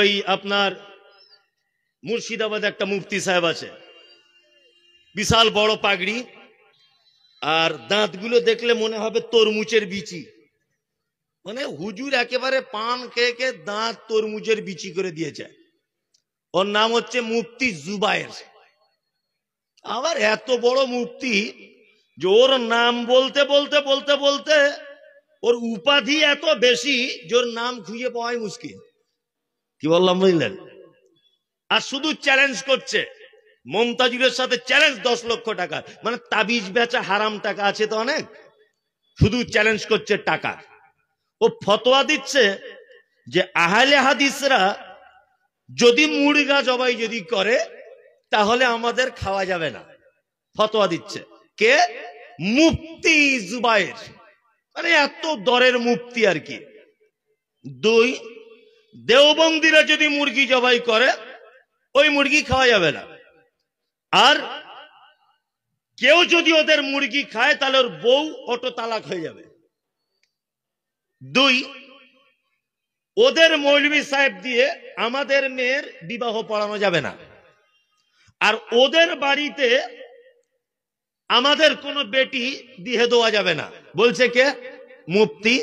ওই আপনার মুর্শিদাবাদে একটা মুফতি সাহেব আছে, বিশাল বড় পাগড়ি, আর দাঁতগুলো দেখলে মনে হবে তরমুজের বিচি। মানে হুজুর একেবারে পান খেয়ে খেয়ে দাঁত তরমুজের বিচি করে দিয়েছে। ওর নাম হচ্ছে মুফতি জুবায়ের। আবার এত বড় মুফতি যে ওর নাম বলতে বলতে বলতে বলতে ওর উপাধি এত বেশি যে ওর নাম খুঁজে পাওয়াই মুশকিল। কি বললাম বুঝলেন? আর শুধু চ্যালেঞ্জ করছে, মমতাজুরের সাথে চ্যালেঞ্জ 10 লক্ষ টাকা। মানে তাবিজ বেচা হারাম টাকা আছে তো অনেক, শুধু চ্যালেঞ্জ করছে টাকা। ও ফতোয়া দিচ্ছে যে আহলে হাদিসরা যদি মুরগা জবাই যদি করে তাহলে আমাদের খাওয়া যাবে না। ফতোয়া দিচ্ছে কে? মুফতি জুবায়ের। মানে এত দরের মুফতি আর কি। 2, দেওবন্দিরা যদি মুরগি জবাই করে ওই মুরগি খাওয়া যাবে না। আর কেউ যদি ওদের মুরগি খায় তাহলে ওর বউ অটো তালাক হয়ে যাবে। 2, ওদের মৌলভী সাহেব দিয়ে আমাদের মেয়ের বিবাহ পড়ানো যাবে না। আর ওদের বাড়িতে আমাদের কোনো বেটি বিয়ে দেওয়া যাবে না। বলছে কে? মুফতি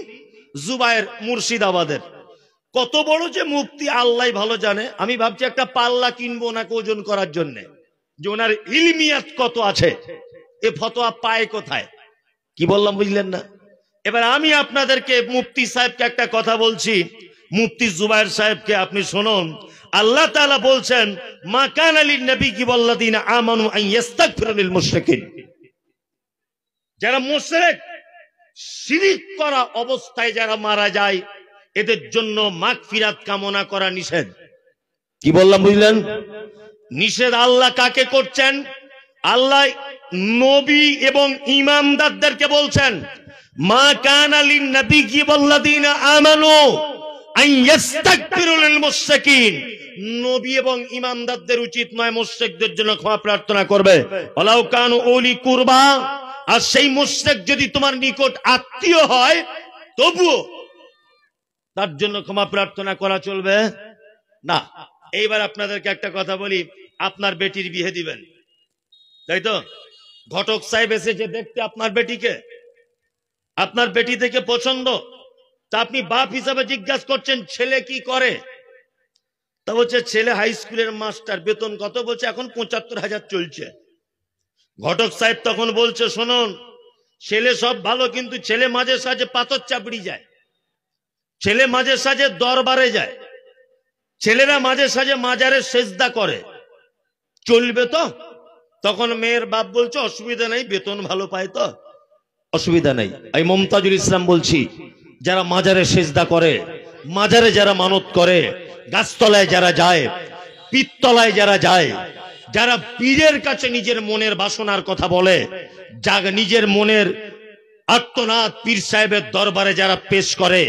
জুবায়ের, মুর্শিদাবাদের। কত বড় যে মুফতি আল্লাহ ভালো জানে। আমি ভাবছি একটা পাল্লা কিনবো ওনাকে ওজন করার জন্য, যে ওনার ইলমিয়াত কত আছে। এ ফতোয়া পায় কোথায়? কি বললাম বুঝলেন না? এবার আমি আপনাদেরকে মুফতি সাহেবকে একটা কথা বলছি, মুফতি জুবায়ের সাহেবকে আপনি শুনুন। আল্লাহ তাআলা বলছেন, মা কানা লিন নবী ওয়াল্লাযিনা আমানু আন ইস্তাগফিরু লিল মুশরিকিন। যারা মুশরিক, শিরিক করা অবস্থায় যারা মারা যায়, এদের জন্য মাগফিরাত কামনা করা নিষেধ। কি বললাম বুঝলেন? নিষেধ আল্লাহ কাকে করছেন? আল্লাহ নবী এবং ইমামদারদেরকে বলছেন, মা কানা লিন নবী ওয়াল্লাযিনা আমানু আন ইস্তাগফিরু লিল মুশরিকিন। নবী এবং ইমামদারদের উচিত নয় মুশরিকদের জন্য ক্ষমা প্রার্থনা করবে। ওয়ালাউ কানু উলি কুরবা। আর সেই মুশরিক যদি তোমার নিকট আত্মীয় হয়, তবুও তার জন্য ক্ষমা প্রার্থনা করা চলবে না। এইবার আপনাদেরকে একটা কথা বলি, আপনার বেটির বিয়ে দিবেন, তাই তো? ঘটক সাহেব এসেছে দেখতে আপনার বেটিকে, আপনার বেটি থেকে পছন্দ, তা আপনি বাপ হিসাবে জিজ্ঞাসা করছেন ছেলে কি করে, তা বলছে ছেলে হাই স্কুলের মাস্টার, বেতন কত, বলছে এখন ৭৫,০০০ চলছে। ঘটক সাহেব তখন বলছে শুনুন, ছেলে সব ভালো, কিন্তু ছেলে মাঝে সাঝে পাথর চাপড়ি যায়, ছেলে মাঝে সাঝে দরবারে যায়, ছেলেরা মাঝে সাঝে মাজারে সেজদা করে, চলবে তো? তখন মেয়ের বাপ বলছে অসুবিধা নেই, বেতন ভালো পায় তো, অসুবিধা নেই। আমি মমতাজুল ইসলাম বলছি, যারা মাজারে সেজদা করে, মাজারে যারা মানত করে, গাছতলায় যারা যায়, পীরতলায় যারা যায়, যারা পীরের কাছে নিজের মনের বাসনার কথা বলে, যা নিজের মনের আত্মনাদ পীর সাহেবের দরবারে যারা পেশ করে,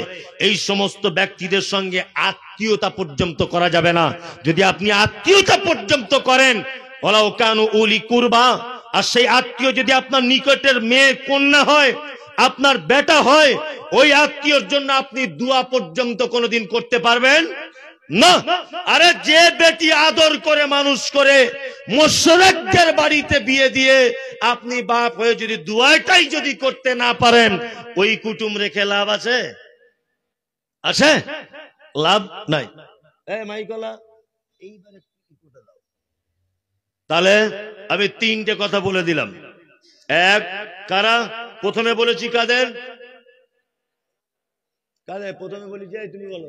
এই সমস্ত ব্যক্তিদের সঙ্গে আত্মীয়তা পর্যন্ত করা যাবে না। যদি আপনি আত্মীয়তা পর্যন্ত করেন, ওয়ালাউ কানু উলি কুরবা, আর সেই আত্মীয় যদি আপনার নিকটের মেয়ে কন্যা হয়, আপনার বেটা হয়, ওই আত্মীয়র জন্য আপনি দোয়া পর্যন্ত কোনোদিন করতে পারবেন না। আরে যে বেটি আদর করে মানুষ করে মোশরেকদের বাড়িতে বিয়ে দিয়ে আপনি বাপ হয়ে যদি দোয়াটাই যদি করতে না পারেন, ওই কুটুম রেখে লাভ আছে? আছে? লাভ নাই। মাইকলা এইবারে তাহলে আমি তিনটে কথা বলে দিলাম। এক, কারা? প্রথমে বলেছি কাদের? কাদের প্রথমে বলেছি? তুমি বলো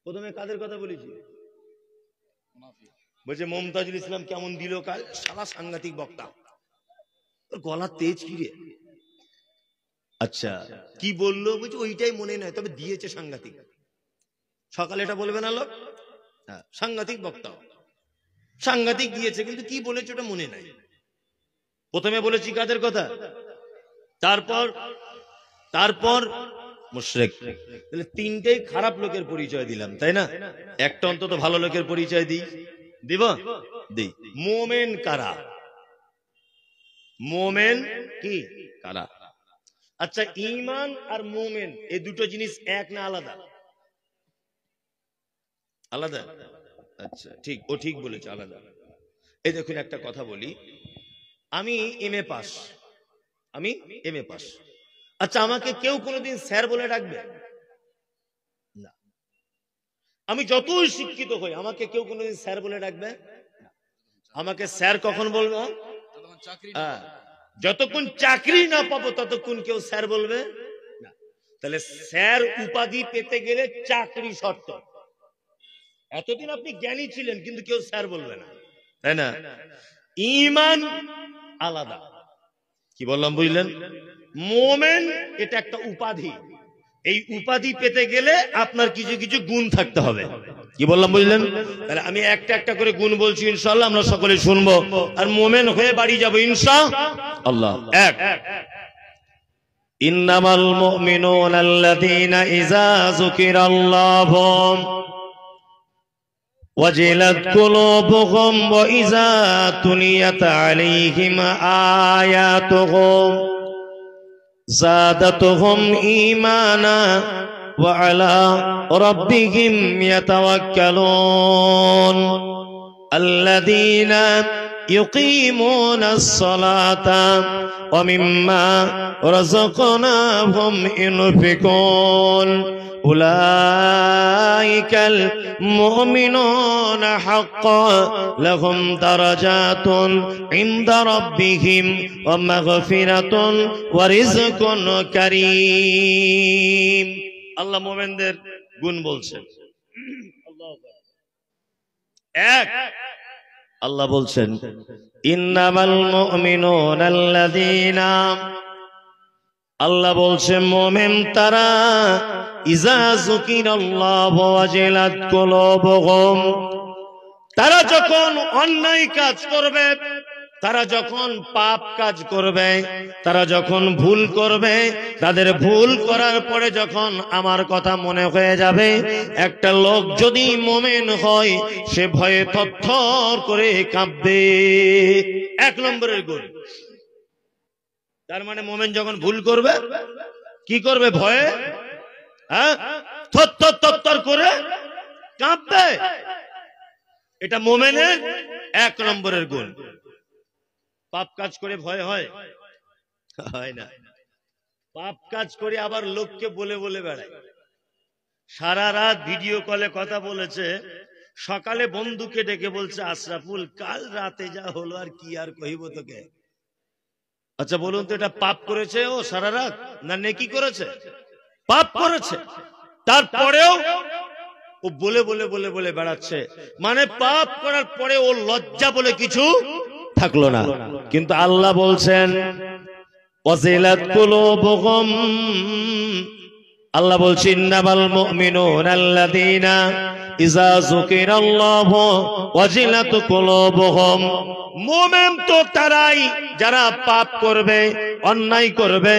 প্রথমে কাদের কথা বলেছি? বলছে মমতাজুল ইসলাম কেমন দিল কাল, সারা সাংঘাতিক বক্তা, গলার তেজ কি রে? আচ্ছা কি বললো? বলছে ওইটাই মনে নাই, তবে দিয়েছে সাংঘাতিক। সকালে এটা বলবে না লোক, হ্যাঁ সাংঘাতিক বক্তা, সাংঘাতিক দিয়েছে, কিন্তু কি বলেছে ওটা মনে নাই। প্রথমে বলেছি কাদের কথা, তারপর মুশরিক। তাহলে তিনটেই খারাপ লোকের পরিচয় দিলাম, তাই না? একটা অন্তত ভালো লোকের পরিচয় দিব। মোমেন কারা? মোমেন কি কারা? আচ্ছা ঈমান আর মোমেন এই দুটো জিনিস এক না আলাদা? আলাদা। আচ্ছা ঠিক, ও ঠিক বলেছে আলাদা। এই দেখুন একটা কথা বলি, আমি এমএ পাস। আচ্ছা আমাকে কেউ কোনোদিন স্যার বলে ডাকবে না। আমি যতই শিক্ষিত হই, আমাকে কেউ কোনোদিন স্যার বলে ডাকবে? আমাকে স্যার কখন বলবো? যতক্ষণ চাকরি না পাবো ততক্ষণ কেউ স্যার বলবে না। তাহলে স্যার উপাধি পেতে গেলে চাকরি শর্ত। এতদিন আপনি জ্ঞানী ছিলেন, কিন্তু কেউ স্যার বলবে না, তাই না? ঈমান আলাদা। কি বললাম বুঝলেন? মোমেন এটা একটা উপাধি, এই উপাধি পেতে গেলে আপনার কিছু কিছু গুণ থাকতে হবে। কি বললাম বুঝলেন? তাহলে আমি একটা একটা করে গুণ বলছি, ইনশাআল্লাহ আমরা সকলে শুনবো, আর মোমেন হয়ে বাড়ি যাবো ইনশাআল্লাহ। এক, ইন্নামাল মুমিনুনা আল্লাযীনা ইযা যুকিরাল্লাহু ওয়াজিলাত কুলুবুহুম ওয়া ইযা তুলিয়াত আলাইহিম আয়াতুহু زادتهم إيمانا وعلى ربهم يتوكلون الذين يقيمون الصلاة ومما رزقناهم ينفقون أولئك المؤمنون حقا لهم درجات عند ربهم ومغفرة ورزق كريم। আল্লাহ মুমিনদের গুণ বলছেন। এক, আল্লাহ বলছেন ইন্নামাল মুমিনুনা আল্লাযীনা, আল্লাহ বলছেন মুমিন তারা, ইযা যুকিরাল্লাহু ওয়াজিলাত কুলুবুহুম, তারা যখন অন্যায় কাজ করবে, তারা যখন পাপ কাজ করবে, তারা যখন ভুল করবে, তাদের ভুল করার পরে যখন আমার কথা মনে হয়ে যাবে, একটা লোক যদি মুমিন হয় সে ভয়ে থরথর করে কাঁপবে। এক নম্বরের গুণ। তার মানে মুমিন যখন ভুল করবে কি করবে? ভয়ে থরথর করে কাঁপবে। এটা মুমিনের এক নম্বরের গুণ। পাপ কাজ করে ভয় হয় না। পাপ কাজ করে আবার লোককে বলে বলে বেড়ায়। সারা রাত ভিডিও কলে কথা বলেছে, সকালে বন্ধুকে ডেকে বলছে, আশরাফুল কাল রাতে যা হলো আর কি আর কহিব তোকে। আচ্ছা বলুন তো, এটা পাপ করেছে ও সারা রাত, না নেকি করেছে? পাপ করেছে। তারপরেও ও বলে বলে বলে বলে বেড়াচ্ছে, মানে পাপ করার পরে ও লজ্জা বলে কিছু থাকলো না। কিন্তু আল্লাহ বলছেন ওয়াজিলাত কুলুবুহুম, আল্লাহ বলছেন ইন্নামাল মুমিনুনা আল্লাযীনা ইযা যুকিরাল্লাহু ওয়াজিলাত কুলুবুহুম। মুমিন তো তারাই যারা পাপ করবে, অন্যায় করবে,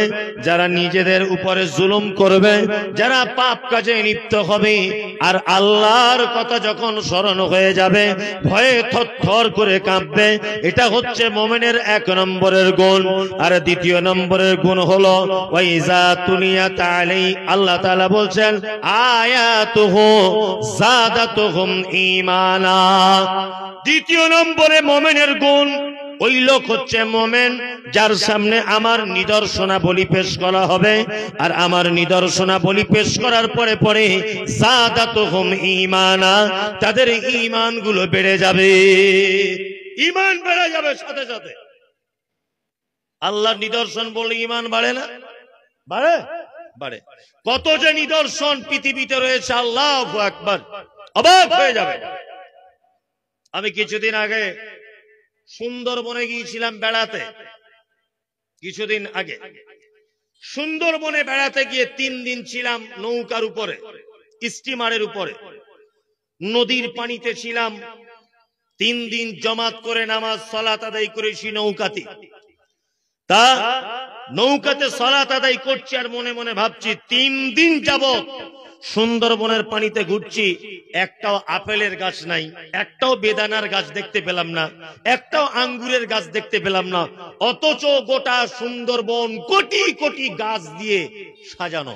যারা নিজেদের উপরে জুলুম করবে, যারা পাপ কাজে লিপ্ত হবে, আর আল্লাহর কথা যখন স্মরণ হয়ে যাবে ভয়ে থরথর করে কাঁপবে। এটা হচ্ছে মুমিনের 1 নম্বরের গুণ। আর 2 নম্বরের গুণ হলো ওয়াইজা তুলিয়াত আলাই, আল্লাহ তাআলা বলছেন আয়াতুহু যাদাতুহুম ঈমানা। 2 নম্বরে মুমিনের গুণ, ওই লোক হচ্ছে মুমিন যার সামনে আমার নিদর্শনাবলী পেশ করা হবে, আর আমার নিদর্শনাবলী পেশ করার পরে পরে যাদাতুহুম ঈমানা, তাদের ঈমান গুলো বেড়ে যাবে। ঈমান বেড়ে যাবে সাথে সাথে। আল্লাহর নিদর্শন বলে ঈমান বাড়ে না? বাড়ে, বাড়ে। কত যে নিদর্শন পৃথিবীতে রয়েছে, আল্লাহু আকবার, অবাক হয়ে যাবে। আমি কিছুদিন আগে সুন্দরবনে গিয়েছিলাম বেড়াতে। কিছুদিন আগে সুন্দরবনে বেড়াতে গিয়ে 3 দিন ছিলাম নৌকার উপরে, স্টিমারের উপরে, নদীর পানিতে ছিলাম। 3 দিন জমাত করে নামাজ সালাত আদায় করেছি নৌকাতে। তা নৌকাতে সালাত আদায় করছি আর মনে মনে ভাবছি 3 দিন যাবত সুন্দরবনের পানিতে ঘুরছি, একটাও আপেলের গাছ নাই, একটাও বেদানার গাছ দেখতে পেলাম না, একটাও আঙ্গুরের গাছ দেখতে পেলাম না, অথচ গোটা সুন্দরবন কোটি কোটি গাছ দিয়ে সাজানো।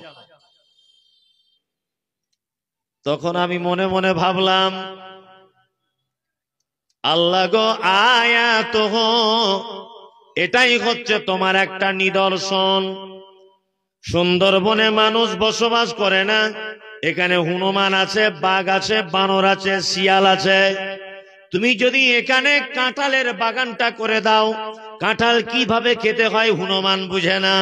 তখন আমি মনে মনে ভাবলাম, আল্লাহ গো আয়াতুহু, এটাই হচ্ছে তোমার একটা নিদর্শন। সুন্দরবনে মানুষ বসবাস করে না, এখানে হনুমান আছে, বাঘ আছে, বানর আছে, শিয়াল আছে। তুমি যদি এখানে কাঁঠালের বাগানটা করে দাও, কাঁঠাল কিভাবে খেতে হয় হনুমান বুঝে না।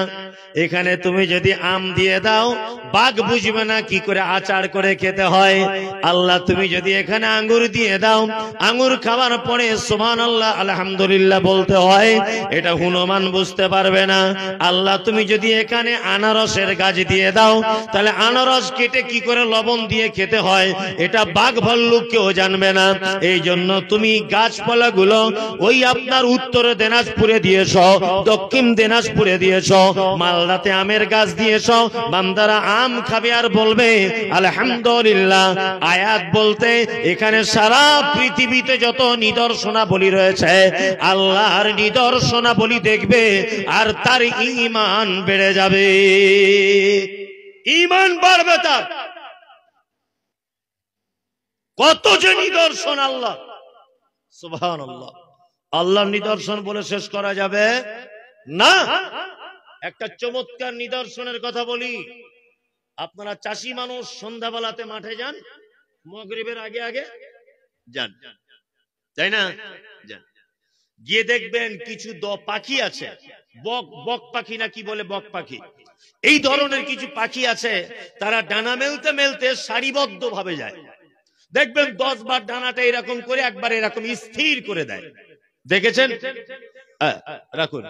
এখানে তুমি যদি আম দিয়ে দাও, বাঘ বুঝবে না কি করে আচার করে খেতে হয়। আল্লাহ তুমি যদি এখানে আঙ্গুর দিয়ে দাও, আঙ্গুর খাওয়ার পরে সুবহানাল্লাহ আলহামদুলিল্লাহ বলতে হয়, এটা হনুমান বুঝতে পারবে না। আল্লাহ তুমি যদি এখানে আনারসের গাছ দিয়ে দাও, তাহলে আনারস কেটে কি করে লবণ দিয়ে খেতে হয়, এটা বাঘ ভাল্লুক কেউ জানবে না। এই জন্য তুমি গাছপালাগুলো ওই আপনার উত্তর দিনাজপুরে দিয়েছ, দক্ষিণ দিনাজপুরে দিয়েছ, মালদাতে আমের গাছ দিয়েছ, বান্দারা আম খাবে আর বলবে আলহামদুলিল্লাহ। আয়াত বলতে এখানে সারা পৃথিবীতে যত নিদর্শনাবলী রয়েছে, আল্লাহর নিদর্শনাবলী দেখবে আর তার ঈমান বেড়ে যাবে, ঈমান বাড়বে তার। কত যে নিদর্শন আল্লাহ, সুবহানাল্লাহ। আল্লাহর নিদর্শন বলে শেষ করা যাবে না। একটা চমৎকার নিদর্শনের কথা বলি। আপনারা চাষি মানুষ, সন্ধ্যাবেলাতে মাঠে যান, মাগরিবের আগে আগে যান, তাই না? যান, গিয়ে দেখবেন কিছু পাখি আছে, বক পাখি না কি বলে, বক পাখি, এই ধরনের কিছু পাখি আছে। তারা ডানা মেলতে মেলতে সারিবদ্ধ ভাবে যায়। দেখবেন 10 বার ডানাটা এরকম করে একবার এরকম স্থির করে দেয়। দেখেছেন? রাখুন,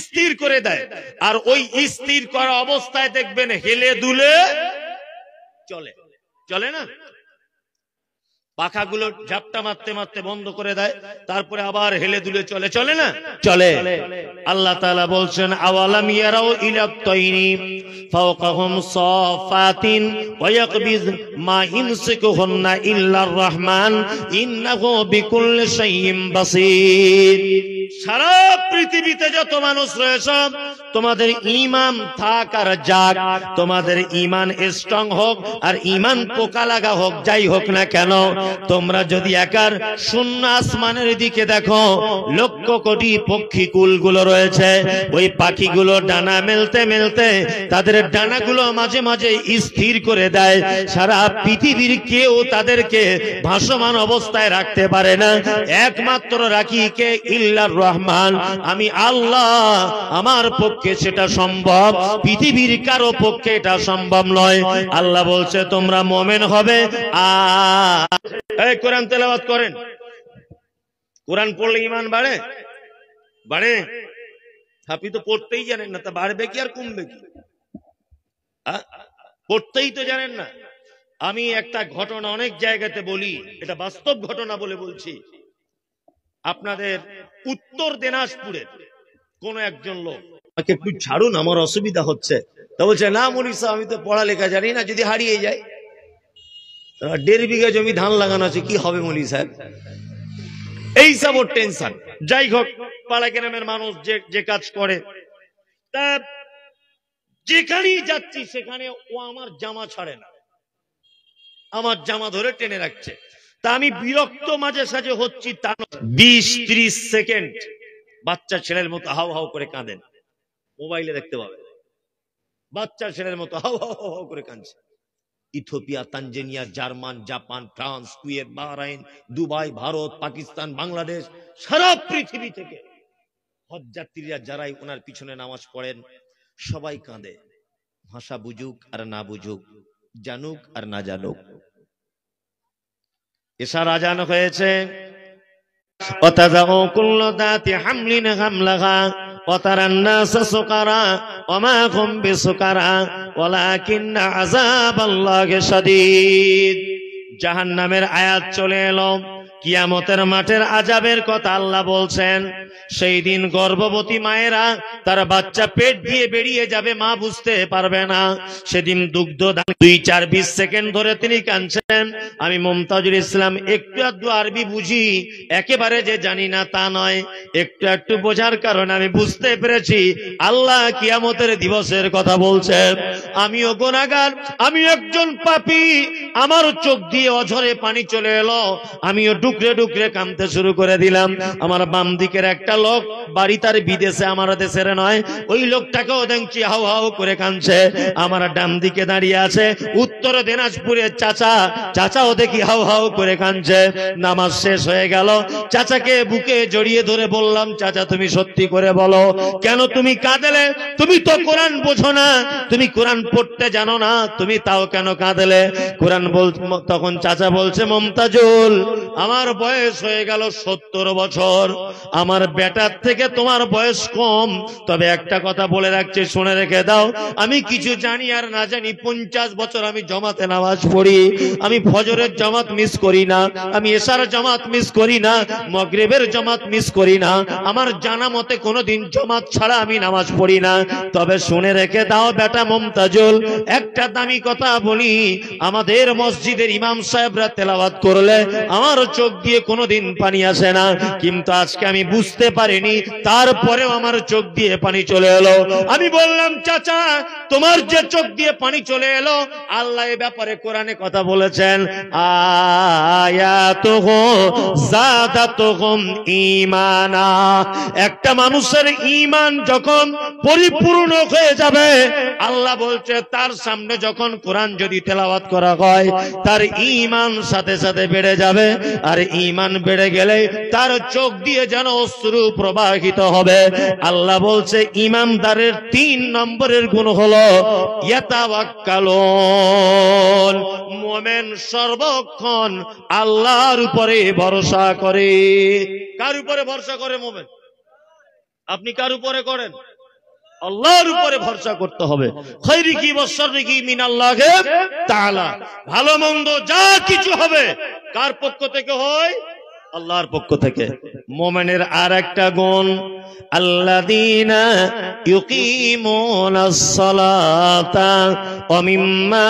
স্থির করে দেয়। আর ওই স্থির করা অবস্থায় দেখবেন হেলে দুলে চলে, চলে না? পাখাগুলো ঝাপটা মারতে মারতে বন্ধ করে দেয়, তারপরে আবার হেলে দুলে চলে, চলে না? চলে। আল্লাহ তাআলা বলছেন আওয়ালাম ইয়ারাউ ইলা তাইনি ফাওকাহুম সাফাতিন ওয়া ইয়াকবিজ মা ইমসিকুহুন্না ইল্লার রহমান ইন্নাহু বিকুল্লি শাইইন বাসীর। সারা পৃথিবীতে যত মানুষ রয়েছে তোমাদের ঈমান থাক আর যাক, তোমাদের ঈমান স্ট্রং হোক আর ঈমান পোকা লাগা হোক, যাই হোক না কেন, তোমরা যদি একার শূন্য আসমানের দিকে দেখো, লক্ষ কোটি পক্ষীকুলগুলো রয়েছে, ওই পাখিগুলো ডানা মেলতে মেলতে তাদের ডানাগুলো মাঝে মাঝে স্থির করে দেয়। সারা পৃথিবীর কেউ তাদেরকে ভাসমান অবস্থায় রাখতে পারে না, একমাত্র রাখি কে? ইল্লার রহমান, আমি আল্লাহ, আমার পক্ষে সেটা সম্ভব, পৃথিবীর কারো পক্ষে এটা সম্ভব নয়। আল্লাহ বলছে তোমরা মুমিন হবে। এই কোরআন তেলাওয়াত করেন, কোরআন পড়লে ঈমান বাড়ে? বাড়ে? আপনি তো পড়তেই জানেন না, তা বাড়বে কি আর কমবে কি? পড়তেই তো জানেন না। আমি একটা ঘটনা অনেক জায়গাতে বলি, এটা বাস্তব ঘটনা বলে বলছি। আপনাদের উত্তর দিনাজপুরের কোন একজন লোক আমাকে একটু ছাড়ুন, আমার অসুবিধা হচ্ছে। তা বলছে না মৌলী সাহেব, আমি তো পড়ালেখা জানি না, যদি হারিয়ে যায়। 1.5 বিঘা জমি ধান লাগানো আছে, কি হবে মৌলী সাহেব? এই সব ওর টেনশন। যাই হোক, পাড়া গ্রামের মানুষ যে কাজ করে, তা যেখানেই যাচ্ছি সেখানে ও আমার জামা ছাড়ে না, আমার জামা ধরে টেনে রাখছে। তা আমি বিরক্ত মাঝে সাঝে হচ্ছি। তা 20-30 সেকেন্ড বাচ্চা ছেলের মতো হাউ হাউ করে কাঁদেন, মোবাইলে দেখতে পাবেন। বাচ্চা ছেলের মতো হাউ হাউ হাউ করে কাঁদছে। Ethiopia, Tanzania, German, Japan, France, Kuwait, Bahrain, Dubai, Bharat, Pakistan, Bangladesh, সারা পৃথিবী থেকে হজ যাত্রীরা যারাই ওনার পিছনে নামাজ পড়েন, সবাই কাঁদে। ভাষা বুঝুক আর না বুঝুক, জানুক আর না জানুক। এশার আজান হয়েছে। ওয়াতাযাউ কুল্লু যাতি হামলিন হামলাহা ওয়াতারান নাসা সুকারা ওমা হুম বিসুকারা ওয়ালাকিন্না আযাবাল্লাহি শাদীদ। জাহান্নামের আয়াত চলে এলো। কিয়ামতের মাঠের আযাবের কথা আল্লাহ বলছেন। সেই দিন গর্ভবতী মায়েরা তার বাচ্চা পেট দিয়ে বেরিয়ে যাবে, মা বুঝতে পারবে না। সেদিন দুগ্ধ 2-4-20 সেকেন্ড ধরে তিনি কাঁদছেন। আমি মুমতাজুল ইসলাম একটু আধটু আরবি বুঝি, একেবারে যে জানি না তা নয়, একটু একটু বোঝার কারণে আমি বুঝতে পেরেছি আল্লাহ কিয়ামতের দিবসের কথা বলছেন। আমিও গুনাহগার, আমি একজন পাপী, আমার চোখ দিয়ে অঝরে পানি চলে এলো, আমিও ডুকরে ডুকরে কাঁদতে শুরু করে দিলাম। আমার বাম দিকের একটা লোক, বাড়ি তার বিদেশে, আমার দেশের নয়, ওই লোকটাকেও দেখছি হাউ হাউ করে কাঁদছে। আমার ডান দিকে দাঁড়িয়ে আছে উত্তর দিনাজপুরের চাচাও দেখি হাউ হাউ করে কাঁদছে। নামাজ শেষ হয়ে গেল, চাচাকে বুকে জড়িয়ে ধরে বললাম, চাচা তুমি সত্যি করে বলো, কেন তুমি কাঁদলে? তুমি তো কোরআন বোঝো না, তুমি কোরআন পড়তে জানো না, তুমি তাও কেন কাঁদলে? কোরআন তখন চাচা বলছে, মুমতাজুল, আমার বয়স হয়ে গেল 70 বছর, আমার বেটার থেকে তোমার বয়স কম। তবে একটা কথা বলে রাখছি, শুনে রেখে দাও, আমি কিছু জানি আর না জানি 50 বছর আমি জমাতে নামাজ পড়ি। আমি ফজরের জামাত মিস করি না, আমি এশার জামাত মিস করি না, মাগরিবের জামাত মিস করি না, আমার জানা মতে কোনোদিন জামাত ছাড়া আমি নামাজ পড়ি না। তবে শুনে রেখে দাও বেটা মুমতাজুল, একটা দামি কথা বলি, আমাদের মসজিদের ইমাম সাহেবরা তেলাওয়াত করলে আমার চোখ দিয়ে কোনোদিন পানি আসে না, কিন্তু আজকে আমি বুঝতে পারিনি, তারপরেও আমার চোখ দিয়ে পানি চলে এলো। আমি বললাম, চাচা তোমার যে চোখ দিয়ে পানি চলে এলো, আল্লাহ এ ব্যাপারে কোরআনে কথা বলেছেন, আয়াতুহু যাদাতুহুম ঈমানা। একটা মানুষের ঈমান যখন পরিপূর্ণ হয়ে যাবে, আল্লাহ বলছে তার সামনে যখন কোরআন যদি তেলাওয়াত করা হয়, তার ঈমান সাথে সাথে বেড়ে যাবে। আর ঈমান বেড়ে গেলে তার চোখ দিয়ে যেন অশ্রু প্রবাহিত হবে। আল্লাহ বলছে ঈমানদারের 3 নম্বরের গুণ হলো ইয়াতাওয়াক্কালুন, মুমিন সর্বক্ষণ আল্লাহর উপরে ভরসা করে। কার উপরে ভরসা করে মুমিন? আপনি কার উপরে করেন? আল্লাহর উপরে ভরসা করতে হবে। খায়রিকি ওয়া শাররিকি মিনাল্লাহি তাআলা। ভালো মন্দ যা কিছু হবে কার পক্ষ থেকে হয়? আল্লাহর পক্ষ থেকে। মোমেনের আর একটা গুণ, আল্লাযীনা ইউকিমুনাস সালাতা ওয়া মিম্মা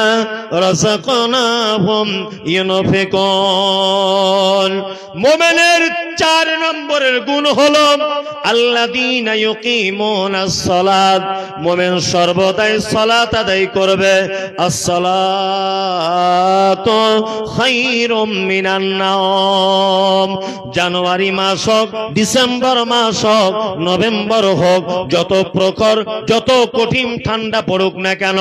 রাযাকনাহুম ইউনফিকুন। মোমেনের 4 নম্বরের গুণ হলো আল্লাযীনা ইউকিমুনাস সালাত, মোমেন সর্বদাই সালাত আদায় করবে। আসসালাতু খায়রুম মিনান নাওম। জানুয়ারি মাস হোক, ডিসেম্বর মাস হোক, নভেম্বর হোক, যত প্রখর যত কঠিন ঠান্ডা পড়ুক না কেন,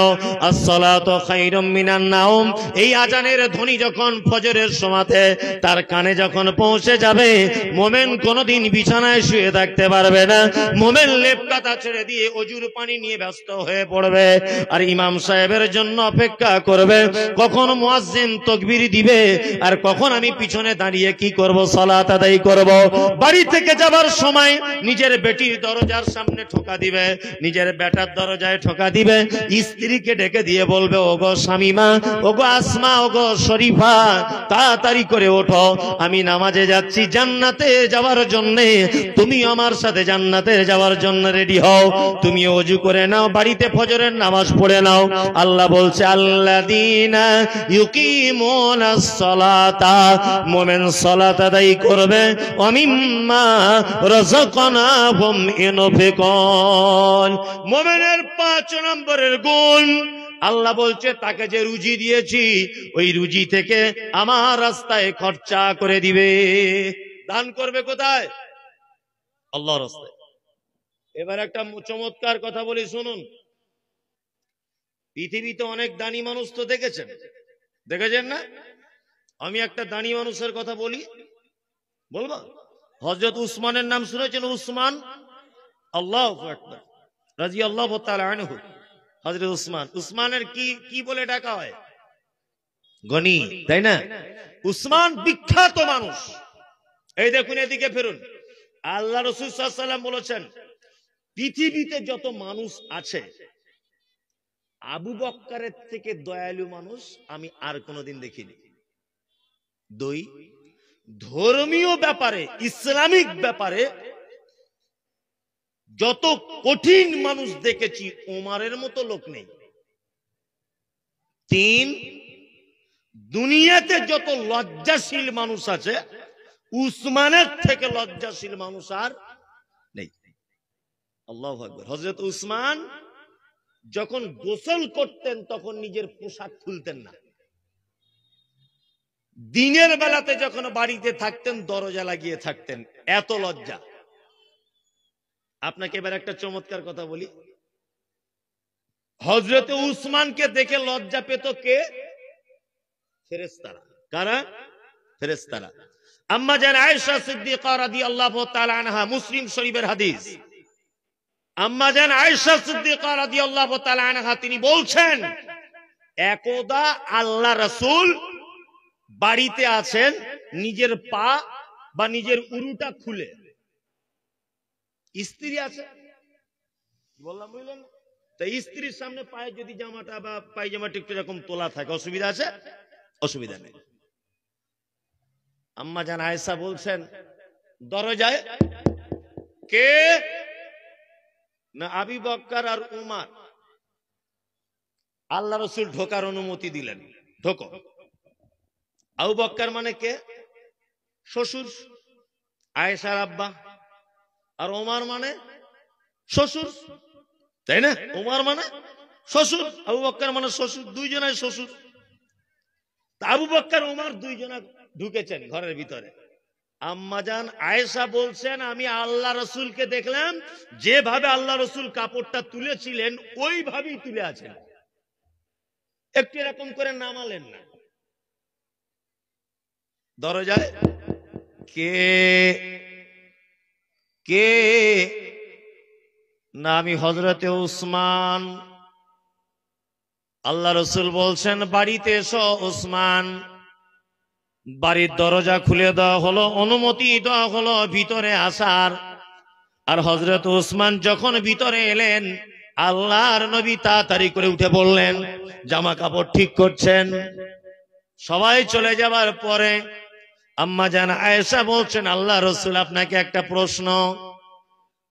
আসসালাতু খায়রুম মিনান নাওম, এই আজানের ধ্বনি যখন ফজরের সময়তে তার কানে যখন পৌঁছে যাবে, মোমেন কোনদিন বিছানায় শুয়ে থাকতে পারবে না। মোমেন লেপ কাঁথা ছেড়ে দিয়ে অজুর পানি নিয়ে ব্যস্ত হয়ে পড়বে, আর ইমাম সাহেবের জন্য অপেক্ষা করবে কখন মুয়াজ্জিন তাকবীর দিবে আর কখন আমি পিছনে দাঁড়িয়ে কি করব, সালাত আদায় করব। বাড়ি থেকে যাবার সময় নিজের বেটির দরজার সামনে ঠোকা দিবে, নিজের বেটার দরজায় ঠোকা দিবে, স্ত্রীকে ডেকে দিয়ে বলবে, ওগো শামিমা, ওগো আসমা, ওগো শরীফা, তাড়াতাড়ি করে ওঠো, আমি নামাজে যাচ্ছি জান্নাতে যাওয়ার জন্য, তুমি আমার সাথে জান্নাতে যাওয়ার জন্য রেডি হও, তুমি ওযু করে নাও, বাড়িতে ফজরের নামাজ পড়ে নাও। আল্লাহ বলছে আল্লাযীনা ইউকিমুনাস সালাতা, মুমিন সালাত আদায় করবে, ওয়া মিম্মা রাযাকনাহুম ইউনফিকুন। মুমিনের 5 নম্বরের গুণ, আল্লাহ বলছে তাকে যে রুজি দিয়েছি ওই রুজি থেকে আমার রাস্তায় খরচা করে দিবে। দান করবে কোথায়? আল্লাহর রাস্তায়। এবার একটা চমৎকার কথা বলি শুনুন। পৃথিবীতে অনেক দানি মানুষ তো দেখেছেন, দেখেছেন না? আমি একটা দানি মানুষের কথা বলি, বলবো? হযরত উসমানের নাম শুনেছেন? উসমান, আল্লাহু আকবার, রাদিয়াল্লাহু তাআলা আনহু। হযরত উসমান, উসমানের কি বলে ডাকা হয়? গনি, তাই না? উসমান বিখ্যাত মানুষ। এই দেখুন, এদিকে ফিরুন। আল্লাহ রাসূল সাল্লাল্লাহু আলাইহি ওয়াসাল্লাম বলেছেন, পৃথিবীতে যত মানুষ আছে আবু বক্করের থেকে দয়ালু মানুষ আমি আর কোনোদিন দেখিনি। 2, ধর্মীয় ব্যাপারে, ইসলামিক ব্যাপারে যত কঠিন মানুষ দেখেছি ওমরের মতো লোক নেই। 3, দুনিয়াতে যত লজ্জাশীল মানুষ আছে উসমানের থেকে লজ্জাশীল মানুষ আর নেই। আল্লাহু আকবার। হযরত উসমান যখন গোসল করতেন তখন নিজের পোশাক খুলতেন না। দিনের বেলাতে যখন বাড়িতে থাকতেন দরজা লাগিয়ে থাকতেন, এত লজ্জা। আপনাকে এবার একটা চমৎকার কথা বলি। হযরত উসমানকে দেখে লজ্জা পেত কে? ফেরেশতারা। কারা? ফেরেশতারা। আম্মা জান আয়েশা সিদ্দিকা রাদিয়াল্লাহু তাআলা আনহা, মুসলিম শরীফের হাদিস। আম্মা জান আয়েশা সিদ্দিকা রাদিয়াল্লাহু তাআলা আনহা তিনি বলছেন, একদা আল্লাহ রাসূল বাড়িতে আছেন, নিজের পা বা নিজের উরুটা খুলে, স্ত্রী আছে, বললাম বুঝলেন? তো স্ত্রীর সামনে পায়ে যদি জামাটা বা পায়জামাটা একটু এরকম তোলা থাকে, অসুবিধা আছে? অসুবিধা নেই। আম্মা জান আয়েশা বলছেন, দরজায় কে? না আবু বকর আর উমর। আল্লাহ রাসূল ঢোকার অনুমতি দিলেন, ঢোকো। আবু বকর মানে কে? শ্বশুর, আয়েশার আব্বা। আর ওমর মানে শ্বশুর, তাই না? ওমর মানে শ্বশুর, আবু বকর মানে শ্বশুর, দুইজনাই শ্বশুর। আবু বকর ওমর দুইজনা ঢুকেছেন ঘরের ভিতরে। আম্মাজান আয়েশা বলছেন, আমি আল্লাহ রাসূলকে দেখলাম যেভাবে আল্লাহ রাসূল কাপড়টা তুলেছিলেন ওইভাবেই তুলে আছেন, একটু এরকম করে নামালেন না। দরজায় কে? কে? না আমি হযরতে উসমান। আল্লাহ রাসূল বলছেন, বাড়িতে এসো উসমান। বাড়ির দরজা খুলে দেওয়া হলো, অনুমতি দেওয়া হলো ভিতরে আসার। আর হযরত উসমান যখন ভিতরে এলেন, আল্লাহর নবী তাড়াতাড়ি করে উঠে বললেন, জামা কাপড় ঠিক করছেন। সবাই চলে যাবার পরে আম্মা জান আয়েশা বলছেন, আল্লাহ রসুল আপনাকে একটা প্রশ্ন,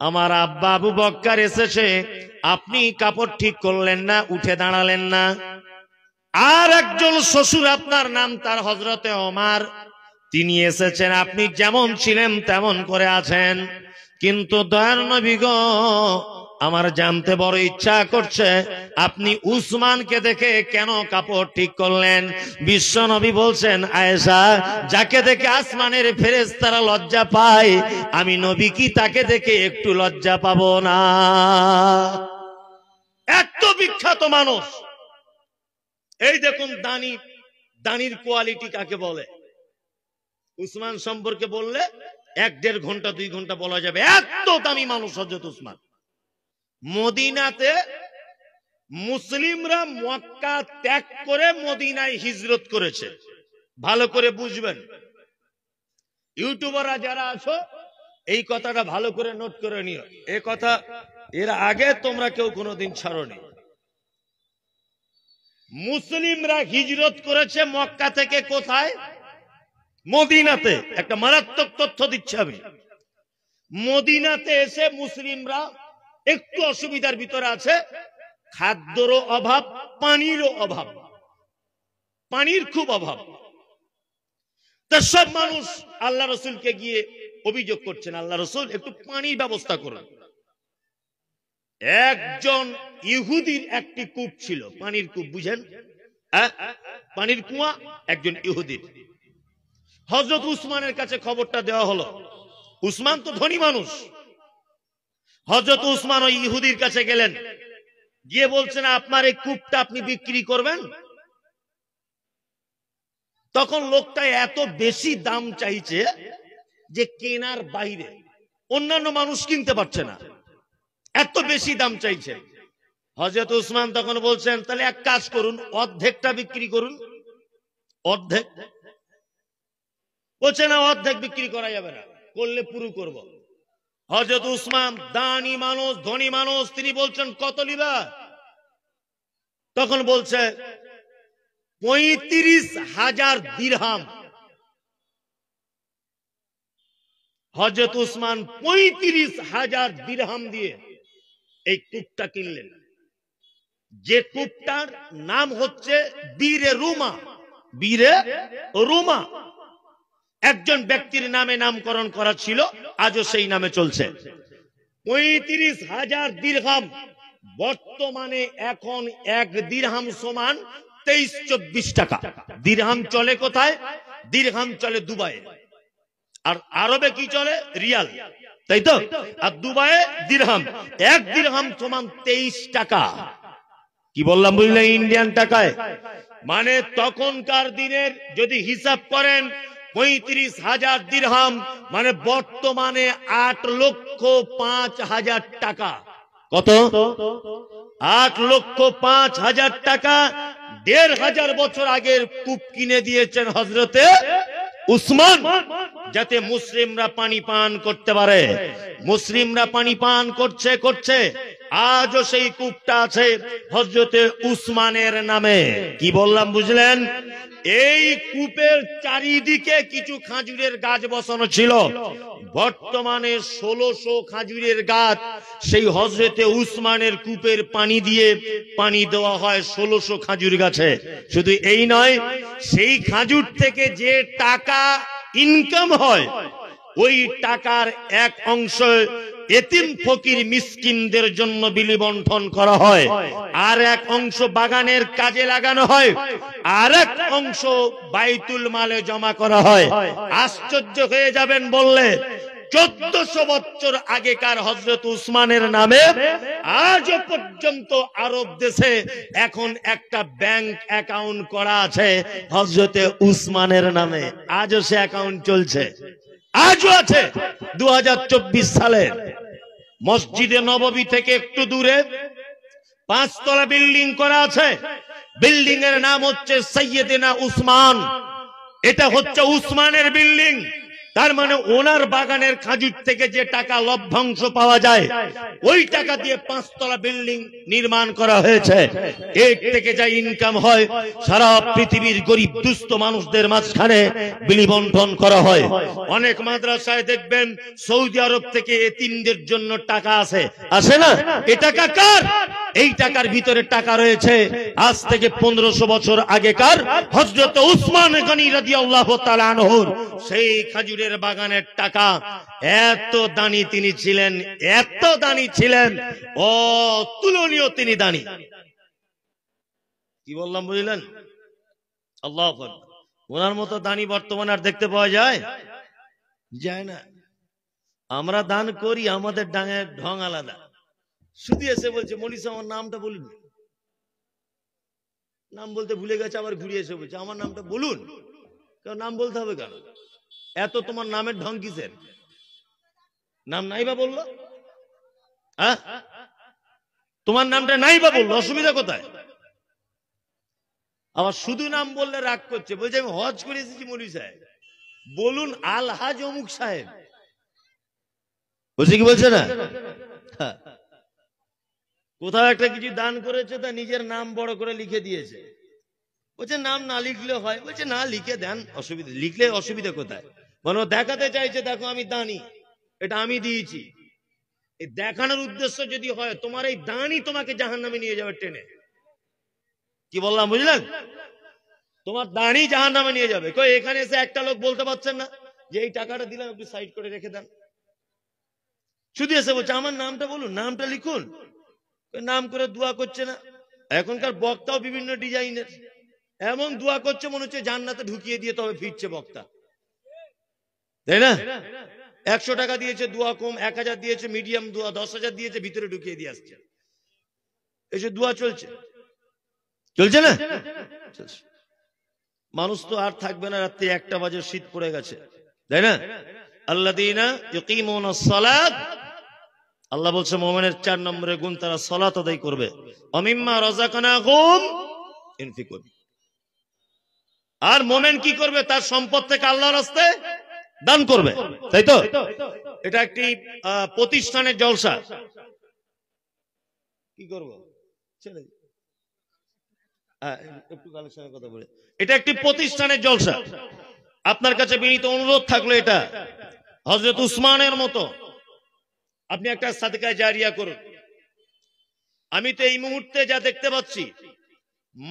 আমার আব্বা আবু বক্কর এসেছে, আপনি কাপড় ঠিক করলেন না, উঠে দাঁড়ালেন না। আর একজন শ্বশুর আপনার নাম তার হযরতে ওমর, তিনি এসেছেন, আপনি যেমন ছিলেন তেমন করে আছেন। কিন্তু দয়ার নবী গো, আমার জানতে বড় ইচ্ছা করছে, আপনি উসমানকে দেখে কেন কাপড় ঠিক করলেন? বিশ্ব নবী বলছেন, আয়েশা, যাকে দেখে আসমানের ফেরেশতারা লজ্জা পায়, আমি নবী কি তাকে দেখে একটু লজ্জা পাবো না? এত বিখ্যাত মানুষ। এই দেখুন দানির কোয়ালিটি কাকে বলে। উসমান সম্পর্কে বললে 1-1.5 ঘন্টা 2 ঘন্টা বলা যাবে, এত দামি মানুষ হযরত উসমান। মদিনাতে মুসলিমরা মক্কা ত্যাগ করে মদিনায় হিজরত করেছে, ভালো করে বুঝবেন। ইউটিউবাররা যারা আছো এই কথাটা ভালো করে নোট করে নিও, এই কথা এর আগে তোমরা কেউ কোনোদিন ছাড়োনি। মুসলিমরা হিজরত করেছে মক্কা থেকে কোথায়? মদিনাতে। একটা মারাত্মক তথ্য দিচ্ছি আমি। মদিনাতে এসে মুসলিমরা একটু অসুবিধার ভিতরে আছে, খাদ্যেরও অভাব, পানিরও অভাব, পানির খুব অভাব। তা সব মানুষ আল্লাহ রসুলকে গিয়ে অভিযোগ করছেন, আল্লাহ রসুল একটু পানির ব্যবস্থা করুন। একজন ইহুদির একটি কূপ ছিল, পানির কূপ, বুঝেন, পানির কুয়া, একজন ইহুদির। হযরত উসমানের কাছে খবরটা দেওয়া হলো। উসমান তো ধনী মানুষ। হযরত উসমান ওই ইহুদির কাছে গেলেন, গিয়ে বলছেন, আপনার এই কূপটা আপনি বিক্রি করবেন? তখন লোকটা এত বেশি দাম চাইছে যে কেনার বাইরে, অন্যান্য মানুষ কিনতে পারছে না, এত বেশি দাম চাইছে। হযরত উসমান তখন বলছেন, তাহলে এক কাজ করুন, অর্ধেকটা বিক্রি করুন। অর্ধেক? বলছে না, অর্ধেক বিক্রি করা যাবে না, করলে পুরো করব। হযরত উসমান দানি মানুষ, ধনী মানুষ, তিনি বলছেন, কত নিবা? তখন বলছে 35,000 দিরহাম। হযরত উসমান 35,000 দিরহাম দিয়ে এই কূপটা কিনলেন, যে কূপটার নাম হচ্ছে বীরে রুমা। বীরে রুমা একজন ব্যক্তির নামে নামকরণ করা ছিল, আজও সেই নামে চলছে। 35,000 দিরহাম, বর্তমানে এখন 1 দিরহাম সমান 23-24 টাকা। দিরহাম চলে কোথায়? দিরহাম চলে দুবাইয়ে, আর আরবে কি চলে? রিয়াল, তাই তো? আর দুবাইয়ে দিরহাম। 1 দিরহাম সমান 23 টাকা। কি বললাম বুঝলে? ইন্ডিয়ান টাকায়। মানে তখনকার দিনের যদি হিসাব করেন 35,000 দিরহাম মানে বর্তমানে 8,05,000 টাকা। কত? 8,05,000 টাকা। 1,500 বছর আগের কূপ কিনে দিয়েছেন হযরতে উসমান, যাতে মুসলিমরা পানি পান করতে পারে। মুসলিমরা পানি পান করছে, আজও সেই কূপটা আছে হযরতে উসমানের নামে। কি বললাম বুঝলেন? এই কূপের চারিদিকে কিছু খাজুরের গাছ বসানো ছিল। বর্তমানে 1600 খাজুরের গাছ সেই হযরতে উসমানের কূপের পানি দিয়ে পানি দেওয়া হয় 1600 খাজুর গাছে। শুধু এই নয়, সেই খাজুর থেকে যে টাকা ইনকাম হয়, ওই টাকার এক অংশ এতিম ফকির মিসকিনদের জন্য বিলি বন্টন করা হয়, আর এক অংশ বাগানের কাজে লাগানো হয়, আর এক অংশ বাইতুল মালে জমা করা হয়। আশ্চর্য হয়ে যাবেন বললে, 1400 বছর আগেকার হযরত উসমানের নামে আজও পর্যন্ত আরব দেশে এখন একটা ব্যাংক অ্যাকাউন্ট করা আছে হযরতে উসমানের নামে। আজও সে অ্যাকাউন্ট চলছে, আজও আছে। 2024 সালে মসজিদে নববী থেকে একটু দূরে 5 তলা বিল্ডিং করা আছে। বিল্ডিং এর নাম হচ্ছে সৈয়দনা উসমান। এটা হচ্ছে উসমানের বিল্ডিং। তার মানে ওনার বাগানের খাজুর থেকে যে টাকা লভ্যাংশ পাওয়া যায় ওই টাকা দিয়ে 5 তলা বিল্ডিং নির্মাণ করা হয়েছে। এর থেকে যা ইনকাম হয় সারা পৃথিবীর গরিব দুস্থ মানুষদের মাঝখানে বিলি বন্টন করা হয়। অনেক মাদ্রাসায় দেখবেন সৌদি আরব থেকে এতিমদের জন্য টাকা আসে না? এই টাকা কার? এই টাকার ভিতরে টাকা রয়েছে আজ থেকে 1500 বছর আগেকার হযরত উসমান গনি রাদিয়াল্লাহু তাআলা আনহুর সেই খাজুরের বাগানের টাকা। এত দানি তিনি ছিলেন, এত দানি ছিলেন, অতুলনীয় তিনি দানি। কি বললাম বুঝলেন? আল্লাহু আকবার। ওনার মতো দানি বর্তমানে আর দেখতে পাওয়া যায় না। আমরা দান করি, আমাদের ডাঙের ঢং আলাদা। শুধু এসে বলছে মৌলভী সাহেব আমার নামটা বলুন, নাম বলতে ভুলে গেছে, আবার ঘুরে এসে বলছে আমার নামটা বলুন। কেন নাম বলতে হবে কেন? এত তোমার নামের ঢং কিসের? নাম নাই বা বললো, হ্যাঁ তোমার নামটা নাই বা বললো, অসুবিধা কোথায়? আবার শুধু নাম বললে রাগ করছে, বলছে আমি হজ করে এসেছি মৌলভী সাহেব, বলুন আলহাজ অমুক সাহেব। বলছে কি বলছে না? কোথাও একটা কিছু দান করেছে, তা নিজের নাম বড় করে লিখে দিয়েছে। বলছে নাম না লিখলে হয়? বলছে না লিখে দেন, অসুবিধা, লিখলে অসুবিধা কোথায়? মানে দেখাতে চাইছে দেখো আমি দানি, এটা আমি দিয়েছি। এই দেখানোর উদ্দেশ্য যদি হয়, তোমার এই দানই তোমাকে জাহান্নামে নিয়ে যাবে টেনে। কি বললাম বুঝলেন? তোমার দানই জাহান্নামে নিয়ে যাবে। কই এখানে এসে একটা লোক বলতে পারছেন না যে এই টাকাটা দিলাম একটু সাইড করে রেখে দেন? শুধু এসে বলছে আমার নামটা বলুন, নামটা লিখুন। নাম করে দোয়া করছে না? এখনকার বক্তাও বিভিন্ন ডিজাইনের, এমন দোয়া করছে মনে হচ্ছে জান্নাতে ঢুকিয়ে দিয়ে তবে ফিরছে বক্তা, তাই না? 100 টাকা দিয়েছে দোয়া কম, 1000 দিয়েছে মিডিয়াম দোয়া, 10,000 দিয়েছে ভিতরে ঢুকিয়ে দিয়ে আসছে। এসে দোয়া চলছে না? মানুষ তো আর থাকবে না, রাত্রি 1টা বাজে, শীত পড়ে গেছে, তাই না? আল্লাযীনা ইউকিমুনাস সালাত, আল্লাহ বলছে মুমিনের 4 নম্বরের গুণ, তারা সালাত আদায় করবে। ওমিম্মা রাযাকনাহুম ইনফিকুন। আর মুমিন কি করবে? তার সম্পদ থেকে আল্লাহর রাস্তায় দান করবে, তাই তো? এটা একটি প্রতিষ্ঠানের জলসা। কি করব ছেড়ে একটু কালেকশনের কথা বলে, এটা একটি প্রতিষ্ঠানের জলসা। আপনার কাছে বিনীত অনুরোধ থাকলো, এটা হযরত উসমানের মতো আপনি একটা সাদকা জারিয়া করুন। আমি তো এই মুহূর্তে যা দেখতে পাচ্ছি,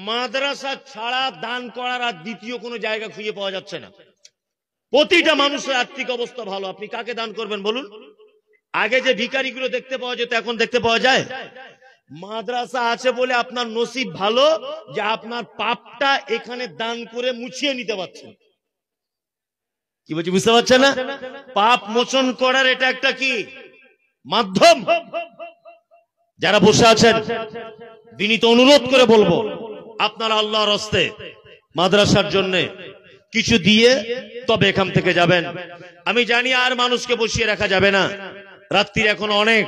মাদ্রাসা ছাড়া দান করার আর দ্বিতীয় কোনো জায়গা খুঁজে পাওয়া যাচ্ছে না। প্রতিটা মানুষের আর্থিক অবস্থা ভালো, আপনি কাকে দান করবেন বলুন? আগে যে ভিখারিগুলো দেখতে পাওয়া যেত, এখন দেখতে পাওয়া যায়? মাদ্রাসা আছে বলে আপনার নসিব ভালো যে আপনার পাপটা এখানে দান করে মুছিয়ে নিতে পারছেন। কি বলছি বুঝতে পারছেন না? পাপ মোচন করার এটা একটা কি মাধ্যম। যারা বসে আছেন বিনীত অনুরোধ করে বলবো, আপনারা আল্লাহর রাস্তায় মাদ্রাসার জন্য কিছু দিয়ে তবে এখান থেকে যাবেন। আমি জানি আর মানুষকে বসিয়ে রাখা যাবে না, রাত্রির এখন অনেক,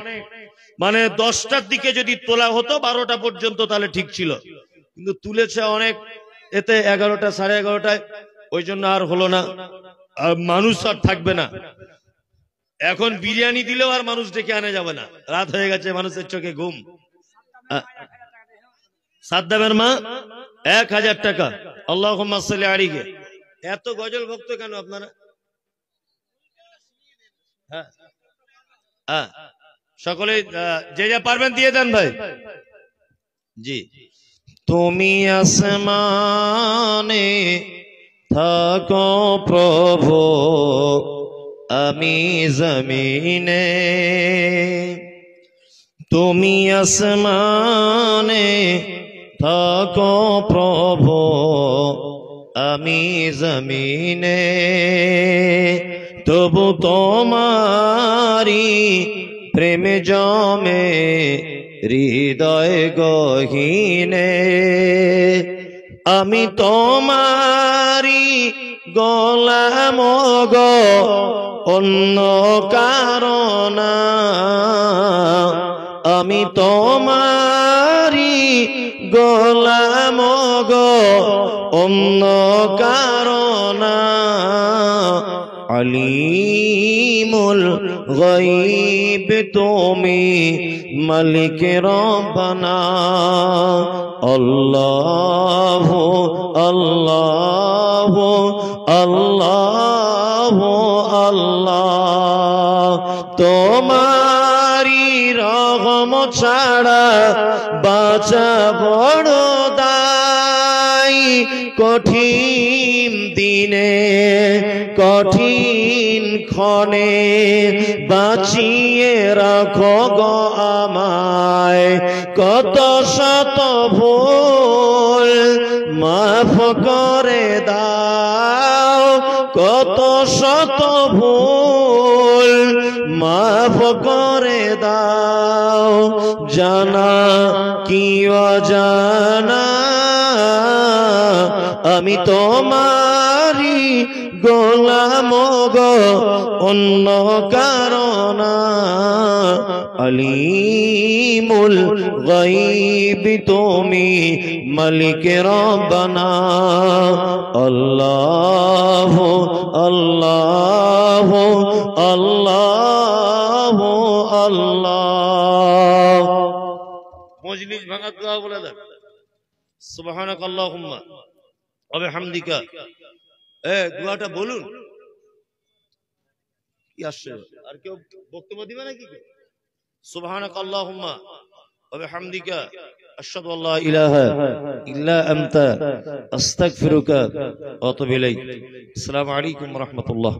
মানে 10টার দিকে যদি তোলা হতো 12টা পর্যন্ত তাহলে ঠিক ছিল, কিন্তু তুলেছে অনেক, এতে 11টা 11:30টায়, ওই জন্য আর হলো না, আর মানুষ আর থাকবে না। এখন বিরিয়ানি দিলেও আর মানুষ ডেকে আনা যাবে না, রাত হয়ে গেছে, মানুষের চোখে ঘুম। সাদ্দামের মা 1000 টাকা, আল্লাহুম্মা সাল্লি আলাইহি। এত গজল ভক্ত কেন আপনারা? হ্যাঁ সকলে যে যা পারবেন দিয়ে দেন ভাই। জি। তুমি আসমানে থাকো প্রভু, আমি জমিনে। তুমি আসমানে থাকো প্রভু, আমি জমিনে। তবু তোমারি প্রেম জমে হৃদয় গহীনে। আমি তোমারি গোলাম গো, অন্য কারণ। আমি তোমারি গোলাম গো, অন্য কারণ। আলিমুল গায়ব তুমি মালিক রব্বানা আল্লাহ আল্লাহ আল্লাহ আল্লাহ তোমারি রহমত ছাড়া বাঁচা বড় দায় কঠিন দিনে কঠিন ক্ষণে বাঁচিয়ে রাখো গো আমায় কত শত ভুল মাফ করে দাও কত শত ভুল মাফ করে দাও জানা কি অজানা আমি তোমারি গোলাম গো অন্য কারণা আলিমুল গায়ব তুমি মালিক রব্বানা আল্লাহ আল্লাহ আল্লাহ আল্লাহ মজলিস ভাঙা দোয়া বলে দেন সুবহানাকাল্লাহুম্মা ওয়া বিহামদিকা দোয়াটা বলুন কি আসছে আর কেউ বক্তব্য দিবে নাকি সুবহানাকাল্লাহুম্মা ওয়া বিহামদিকা আশহাদু আল্লা ইলাহা ইল্লা আনতা আস্তাগফিরুকা ওয়া আতুবু ইলাইক আসসালামু আলাইকুম ওয়া রাহমাতুল্লাহ